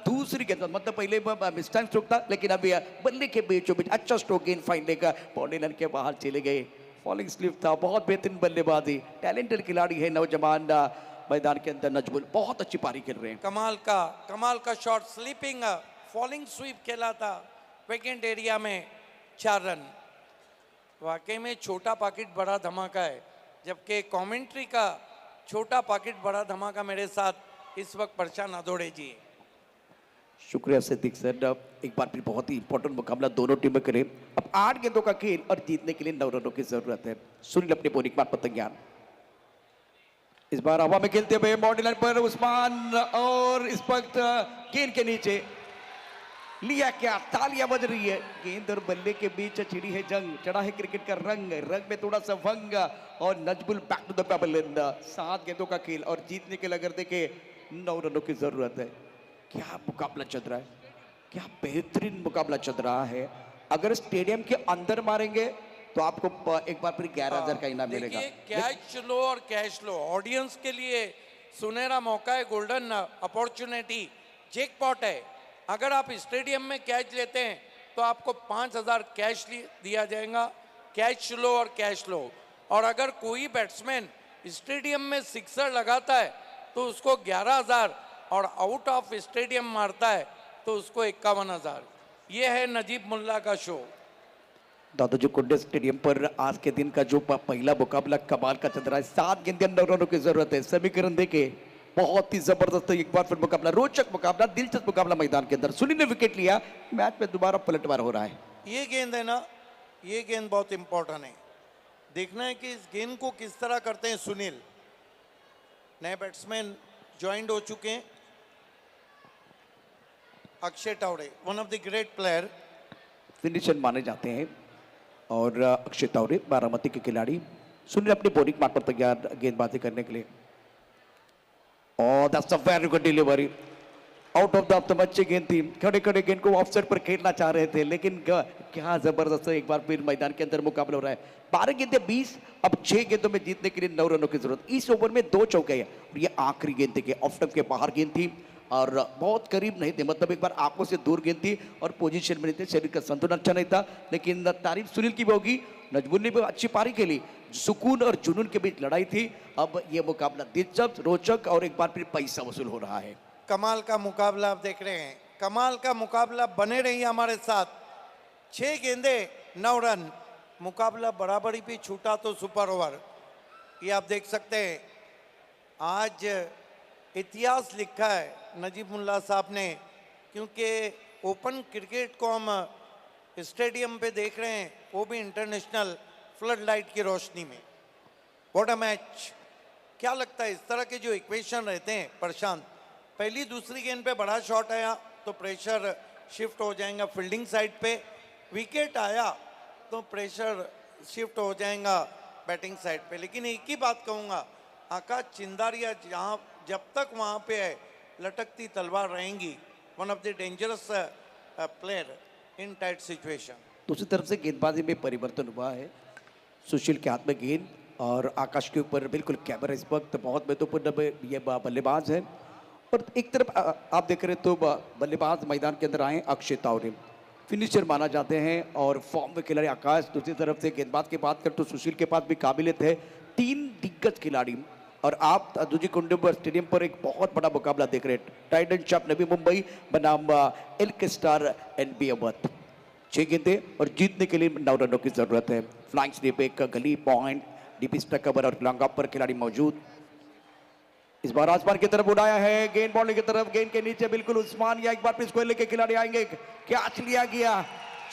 दूसरी गेंद, मतलब पहले मिस्टेक स्ट्रोक था, लेकिन अभी बल्ले के बीचों बीच अच्छा स्ट्रोक, गेंद फाइन लेग बॉडी के बाहर चले गए। फॉलिंग स्लिप था, बहुत बेहतरीन बल्लेबाजी, टैलेंटेड खिलाड़ी है नौजवान मैदान के अंदर नजबुल, बहुत अच्छी पारी खेल रहे हैं। कमाल का शॉट, स्लीपिंग फॉलिंग स्वीप खेला था वेकेंट एरिया में, 4 रन। वाकई में छोटा पाकिट बड़ा धमाका है, जबकि कमेंट्री का छोटा पाकिट बड़ा धमाका मेरे साथ इस वक्त प्रशांत अदोड़े जी। शुक्रिया सिद्दीक सर, एक बार फिर बहुत ही इंपॉर्टेंट मुकाबला दोनों टीमें करें। अब 8 गेंदों का खेल और जीतने के लिए 9 रनों की जरूरत है। सुनील अपने बॉलिंग मार्क पर तैयार, इस बार हवा में खेलते हुए बॉडी लाइन पर उस्मान, और इस वक्त गेंद के नीचे लिया, क्या तालियां बज रही है। गेंद और बल्ले के बीच छिड़ी है जंग, चढ़ा है क्रिकेट का रंग में थोड़ा सा भंग, और Najbul back to the payable. 7 गेंदों का खेल और जीतने के लिए अगर देखे 9 रनों की जरूरत है। क्या मुकाबला चल रहा है, क्या बेहतरीन मुकाबला चल रहा है। अगर स्टेडियम के अंदर मारेंगे तो आपको एक बार फिर 11,000 का इनाम मिलेगा। कैच लो और कैश लो, ऑडियंस के लिए सुनहरा मौका है, गोल्डन अपॉर्चुनिटी, जैकपॉट है। अगर आप स्टेडियम में कैच लेते हैं तो आपको 5,000 कैश दिया जाएगा। कैच लो और कैश लो। और अगर कोई बैट्समैन स्टेडियम में सिक्सर लगाता है तो उसको 11,000, और आउट ऑफ स्टेडियम मारता है तो उसको 51,000। ये है नजीब मुल्ला का शो। दादोजी कोंडे स्टेडियम पर आज के दिन का जो पहला मुकाबला कमाल का चल रहा है। 7 गेंदें 9 रनों की जरूरत है। समीकरण देखे बहुत ही जबरदस्त एक बार फिर मुकाबला, रोचक मुकाबला, दिलचस्प मुकाबला मैदान के अंदर। सुनील ने विकेट लिया, मैच में दोबारा पलटवार हो रहा है। ये गेंद है ना, ये गेंद बहुत इंपॉर्टेंट है। देखना है कि इस गेंद को किस तरह करते हैं सुनील। नए बैट्समैन ज्वाइंट हो चुके हैं। Akshay Tawde, one of the great player, finisher माने जाते हैं। और अक्षय तावड़े बारामती के खिलाड़ी। सुनील अपनी बॉलिंग मार्क पर तैयार गेंदबाजी करने के लिए। और that's a very good delivery, out of the अच्छी गेंद थी। खड़े खड़े गेंद को ऑफसाइड पर खेलना चाह रहे थे, लेकिन क्या जबरदस्त एक बार फिर मैदान के अंदर मुकाबला हो रहा है। 12 गेंदें 20, अब 6 गेंदों में जीतने के लिए 9 रनों की जरूरत। इस ओवर में 2 चौके हैं और ये आखिरी गेंद थी, ऑफ स्टंप के बाहर गेंद थी और बहुत करीब नहीं थे, मतलब एक बार आंखों से दूर गेंद थी और पोजीशन में नहीं थे, शरीर का संतुलन अच्छा नहीं था। लेकिन तारीफ सुनील की भी होगी, नजमुल ने भी अच्छी पारी खेली। सुकून और जुनून के बीच लड़ाई थी। अब ये मुकाबला दिलचस्प, रोचक और एक बार फिर पैसा वसूल हो रहा है। कमाल का मुकाबला आप देख रहे हैं, कमाल का मुकाबला। बने रही हमारे साथ। 6 गेंदे 9 रन, मुकाबला बराबरी पे छूटा तो सुपर ओवर। ये आप देख सकते हैं, आज इतिहास लिखा है नजीब मुल्ला साहब ने, क्योंकि ओपन क्रिकेट को हम स्टेडियम पे देख रहे हैं, वो भी इंटरनेशनल फ्लड लाइट की रोशनी में। What a match. क्या लगता है इस तरह के जो इक्वेशन रहते हैं प्रशांत, पहली दूसरी गेंद पे बड़ा शॉट आया तो प्रेशर शिफ्ट हो जाएगा फील्डिंग साइड पे, विकेट आया तो प्रेशर शिफ्ट हो जाएगा बैटिंग साइड पे। लेकिन एक ही बात कहूँगा, आकाश चिंदारिया जहाँ जब तक वहाँ पे है, लटकती तलवार रहेंगी। One of the dangerous player in tight situation. दूसरी तरफ से गेंदबाजी में परिवर्तन हुआ है। सुशील के हाथ में गेंद और आकाश के ऊपर बिल्कुल कैमरा इस वक्त बहुत महत्वपूर्ण ये बल्लेबाज है। और एक तरफ आप देख रहे तो बल्लेबाज मैदान के अंदर आए अक्षय तावड़े, फिनिशर माना जाते हैं और फॉर्म में खिलाड़ी आकाश। दूसरी तरफ से गेंदबाज की बात करें तो सुशील के पास भी काबिलियत है। 3 दिग्गज खिलाड़ी और आप दूजी कुंडुम्बर स्टेडियम पर एक बहुत बड़ा मुकाबला देख रहे हैं। टाइटन चैप नवी मुंबई बनाम एल्क स्टार एनबी अवध। 6 गेंदें और जीतने के लिए 9 रनों की जरूरत है। फ्लाइंग स्लिप, एक गली पॉइंट, डीप स्टक कवर और लॉन्ग ऑफ पर खिलाड़ी मौजूद। इस बार आसमान की तरफ उड़ाया है, गेंद बॉलिंग की तरफ, गेंद के नीचे बिल्कुल उस्मान या एक बार फिर इसको लेके खिलाड़ी आएंगे। कैच लिया गया,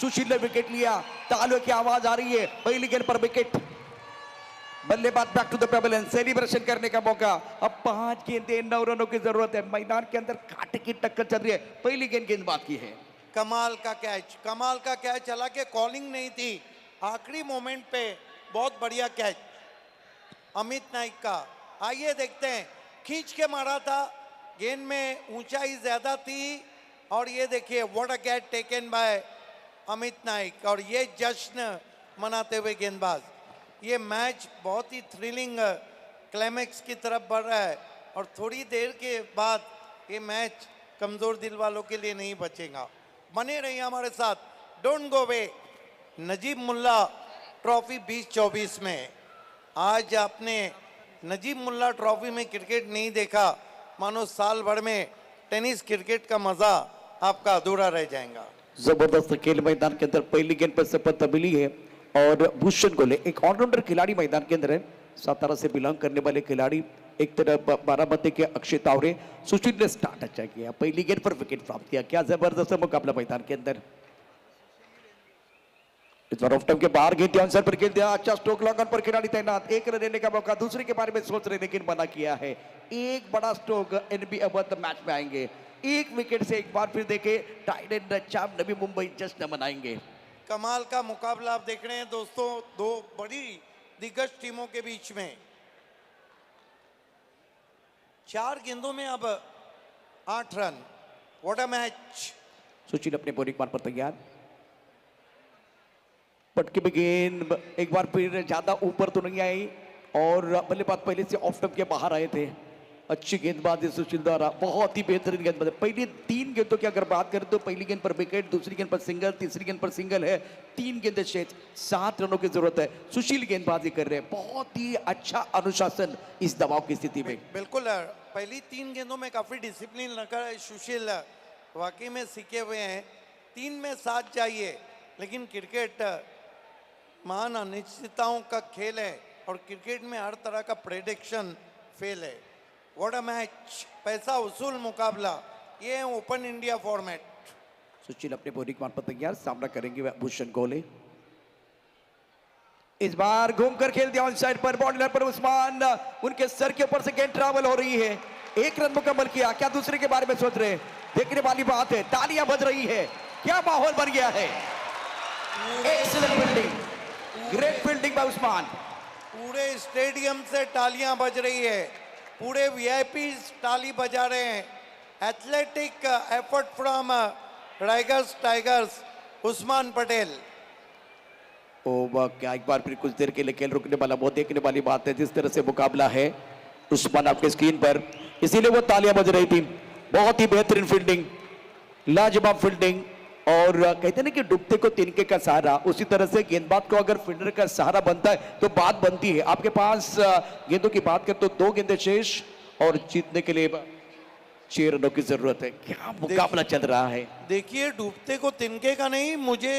सुशील ने विकेट लिया, तालियों की आवाज आ रही है। पहली गेंद पर विकेट, बल्लेबाज back to the pavilion, celebration करने का मौका। अब 5 गेंदें 9 रनों की जरूरत है। मैदान के अंदर कांटे की टक्कर चल रही है। पहली गेंद गेंदबाज की है। कमाल का कैच, कमाल का कैच। हालांकि कॉलिंग नहीं थी, आखिरी मोमेंट पे बहुत बढ़िया कैच अमित नाइक का। आइए देखते हैं, खींच के मारा था, गेंद में ऊंचाई ज्यादा थी और ये देखिए what a catch taken bye Amit Naik. और ये जश्न मनाते हुए गेंदबाज। ये मैच बहुत ही थ्रिलिंग क्लाइमैक्स की तरफ बढ़ रहा है और थोड़ी देर के बाद ये मैच कमजोर दिल वालों के लिए नहीं बचेगा। बने रहिए हमारे साथ, don't go away. Najeeb Mulla trophy 2024 में, आज आपने नजीब मुल्ला ट्रॉफी में क्रिकेट नहीं देखा, मानो साल भर में टेनिस क्रिकेट का मजा आपका अधूरा रह जाएगा। जबरदस्त खेल मैदान के अंदर पहली गेंद पर सफलता मिली है और भूषण गोले एक ऑलराउंडर खिलाड़ी मैदान के अंदर है। सातारा से बिलोंग करने वाले खिलाड़ी। एक तरफ बारामती के अक्षय तावड़े, सुशील ने स्टार्ट अच्छा किया, पहली गेंद पर विकेट प्राप्त किया। क्या जबरदस्त मुकाबला मैदान के अंदर। इस बार ऑफ टाइम के बाहर गेंद आंसर पर खेल दिया, अच्छा स्ट्रोक लॉन्ग ऑन पर खिलाड़ी तैनात। 1 रन देने का मौका, दूसरे के बारे में सोच रहे लेकिन मना किया है। एक बड़ा स्ट्रोक एनबी अवध मैच में आएंगे। 1 विकेट से एक बार फिर देखे टाइटन चैप नवी मुंबई जश्न मनाएंगे। कमाल का मुकाबला आप देख रहे हैं दोस्तों, 2 बड़ी दिग्गज टीमों के बीच में। 4 गेंदों में अब 8 run. What a match. Sushil अपने बॉलिंग मार पर तैयार, पटके में गेंद एक बार फिर ज्यादा ऊपर तो नहीं आई और बल्लेबाज पहले से ऑफ स्टंप के बाहर आए थे। अच्छी गेंदबाजी सुशील द्वारा, बहुत ही बेहतरीन गेंदबाजी। पहली 3 गेंदों की अगर बात करें तो पहली गेंद पर विकेट, दूसरी गेंद पर सिंगल, तीसरी गेंद पर सिंगल है। 3 गेंदें शेष, 7 रनों की जरूरत है। सुशील गेंदबाजी कर रहे हैं, बहुत ही अच्छा अनुशासन इस दबाव की स्थिति में। बिल्कुल, पहली 3 गेंदों में काफी डिसिप्लिन रखा सुशील, वाकई में सीखे हुए हैं। 3 में 7 चाहिए, लेकिन क्रिकेट महान अनिश्चितताओं का खेल है और क्रिकेट में हर तरह का प्रेडिक्शन फेल है। व्हाट अ मैच, पैसा वसूल मुकाबला, ये ओपन इंडिया फॉर्मेट। सुशील अपने बोरिंग मान पर तैयार, सामना करेंगे भूषण गोले। इस बार घूमकर खेल दिया ऑन साइड पर, बॉडी लाइन पर उस्मान, उनके सर के ऊपर से गेंद ट्रैवल हो रही है। एक रन मुकम्मल किया, क्या दूसरे के बारे में सोच रहे हैं? देखने वाली बात है, तालियां बज रही है, क्या माहौल बन गया है। Excellent fielding, great fielding by Usman. पूरे स्टेडियम से तालियां बज रही है, पूरे वीआईपी ताली बजा रहे हैं। Athletic effort from tigers Usman Patel. ओ वाह, क्या एक बार फिर कुछ देर के लिए खेल रुकने वाला, वो देखने वाली बात है जिस तरह से मुकाबला है। उस्मान आपके स्क्रीन पर, इसीलिए वो तालियां बज रही थी। बहुत ही बेहतरीन फील्डिंग, लाजवाब फील्डिंग, और कहते हैं ना कि डूबते को तिनके का सहारा, उसी तरह से गेंदबाज को अगर फील्डर का सहारा बनता है तो बात बनती है। आपके पास गेंदों की बात करें तो 2 गेंदें शेष और जीतने के लिए 6 रनों की जरूरत है। क्या मुकाबला चल रहा है। देखिए, डूबते को तिनके का नहीं, मुझे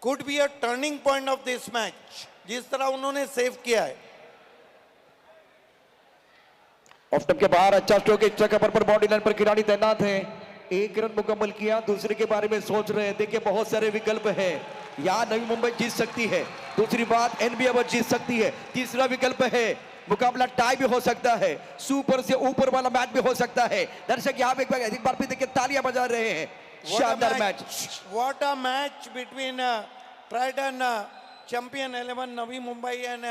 could be a turning point of this match, जिस तरह उन्होंने सेव किया है। ऑफ स्टंप के बाहर अच्छा स्ट्रोक, एक कवर पर बॉडी लाइन पर खिलाड़ी तैनात है। 1 रन मुकम्मल किया, दूसरे के बारे में सोच रहे हैं। देखिए बहुत सारे विकल्प है, यहाँ नवी मुंबई जीत सकती है, दूसरी बात एनबी अवध जीत सकती है, तीसरा विकल्प है मुकाबला टाई भी हो सकता है, सुपर से ऊपर वाला मैच भी हो सकता है। दर्शक यहाँ पे एक बार फिर देखिए तालियां बजा रहे हैं। शानदार match, what a match between Trident Champion 11 Navi Mumbai and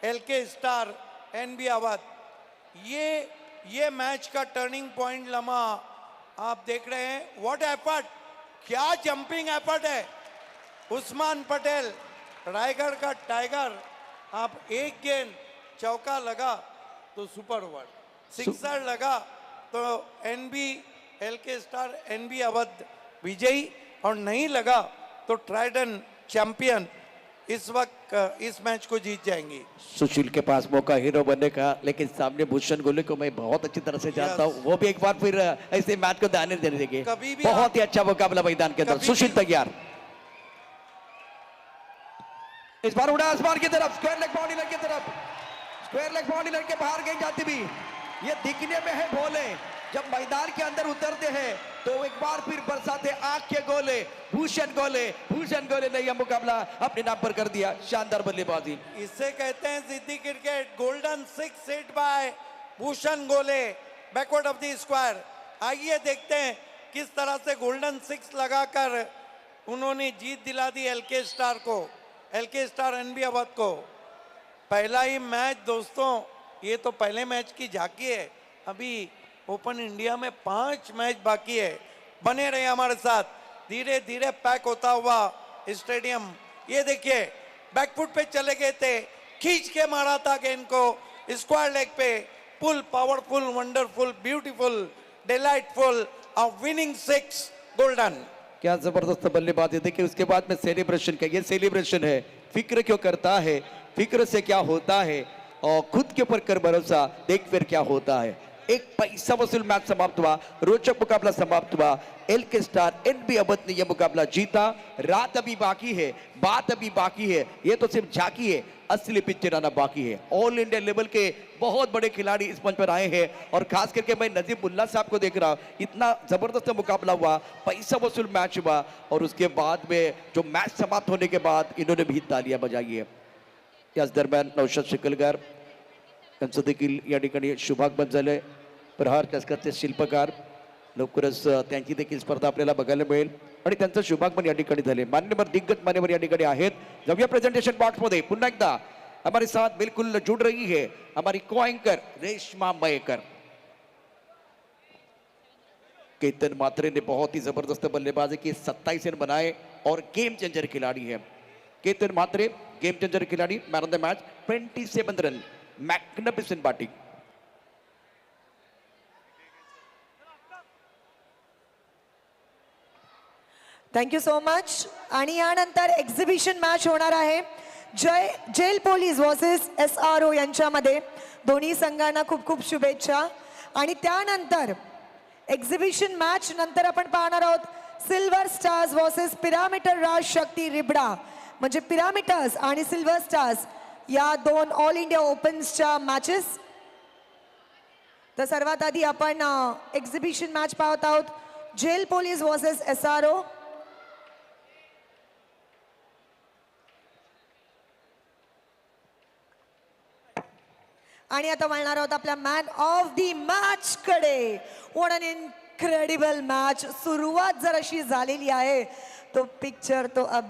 LK star NB Awadh. ये मैच का टर्निंग पॉइंट लम्हा आप देख रहे हैं। व्हाट एफर्ट, क्या जंपिंग एफर्ट है उस्मान पटेल, रायगढ़ का टाइगर। आप एक गेंद चौका लगा तो सुपर ओवर, सिक्सर लगा तो NB LK star NB Awadh विजयी, और नहीं लगा तो ट्राइडन चैंपियन इस वक्त इस मैच को जीत जाएंगी। सुशील के पास मौका हीरो बनने का, लेकिन सामने भूषण गोले को मैं बहुत अच्छी तरह से जानता हूँ, वो भी एक बार फिर ऐसे मैच को दाने देने देंगे। कभी भी बहुत ही अच्छा मुकाबला मैदान के अंदर। सुशील तैयार, इस बार उड़ा आसमान की तरफ, स्क्वायर लेग बॉडी लाइन की तरफ, स्क्वायर लेग बॉडी लाइन के बाहर गई जाती भी। ये दिखने में है भोले, जब मैदान के अंदर उतरते हैं तो एक बार फिर बरसाते आंख के गोले। भूषण गोले ने यह मुकाबला अपने नाम पर कर दिया। शानदार बल्लेबाजी, इसे कहते हैं Siddhi cricket. Golden 6 hit by Bhushan Gole, backward of the square. आइए देखते हैं किस तरह से गोल्डन 6 लगाकर उन्होंने जीत दिला दी एलके स्टार को, एलके स्टार एनबी अवध को। पहला ही मैच दोस्तों, ये तो पहले मैच की झांकी है। अभी ओपन इंडिया में 5 मैच बाकी है। बने रहे हमारे साथ, धीरे धीरे पैक होता हुआ स्टेडियम। ये देखिए बैकफुट पे चले गए थे, खींच के मारा था गेंद को स्क्वायर लेग पे। Full powerful, wonderful, beautiful, delightful, a winning 6 golden. क्या जबरदस्त बल्लेबाजी। देखिए उसके बाद में सेलिब्रेशन का, ये सेलिब्रेशन है। फिक्र क्यों करता है, फिक्र से क्या होता है, और खुद के ऊपर कर भरोसा, देख फिर क्या होता है। एक पैसा वसूल मैच समाप्त हुआ, रोचक मुकाबला समाप्त हुआ। एलके स्टार एनबी अवध ने यह मुकाबला जीता। रात अभी बाकी है, बात अभी बाकी है, ये तो सिर्फ झांकी है, असली पिक्चर आना बाकी है। ऑल इंडिया लेवल के बहुत बड़े खिलाड़ी इस मंच पर आए हैं, और खास करके मैं नजीमुल्लाह साहब को देख रहा हूं। इतना जबरदस्त मुकाबला हुआ, पैसा वसूल मैच हुआ, और उसके बाद में जो मैच समाप्त होने के बाद इन्होंने भी तालियां बजाई है। याच दरम्यान नौशाद शिकलगार त्यांचं देखील या ठिकाणी शुभागमन झालंय। प्रहार चषकाचे शिल्पकार, लवकरच त्यांची देखील स्पर्धा आपल्याला बघायला मिळेल, आणि त्यांचं शुभागमन या ठिकाणी झाले। मान्यवर दिग्गज मान्यवर या ठिकाणी आहेत। जाऊया प्रेझेंटेशन बॉक्स मध्ये। पुन्हा एकदा हमारे साथ बिल्कुल जुड़ रही है हमारी को एंकर रेशमा मयेकर। केतन मात्रे ने बहुत ही जबरदस्त बल्लेबाजी की, 27 रन बनाए और गेम चेंजर खिलाड़ी है केतन मात्रे, गेम चेंजर खिलाड़ी, man of the match, 27 run, magnificent batting. Thank you so much. आणि यानंतर एक्झिबिशन मॅच होणार आहे जेल पोलीस वर्सेस SRO यांच्यामध्ये। दोन्ही संघांना खूप खूप शुभेच्छा। आणि त्यानंतर एक्झिबिशन मॅच नंतर आपण पाहणार आहोत सिल्वर स्टार्स वर्सेस पिरामिटर राज शक्ती रिबडा। म्हणजे पिरामिटर्स आणि सिल्वर स्टार्स या 2 ऑल इंडिया ओपन्सच्या मॅचेस। तर सर्वात आधी आपण एक्झिबिशन मॅच पाहत आहोत जेल पोलीस वर्सेस SRO. आणि आता वळणार आहोत आपल्या मॅन ऑफ दी मॅच कडे. What an incredible match. सुरुवात जर अशी झालेली आहे तो पिक्चर तो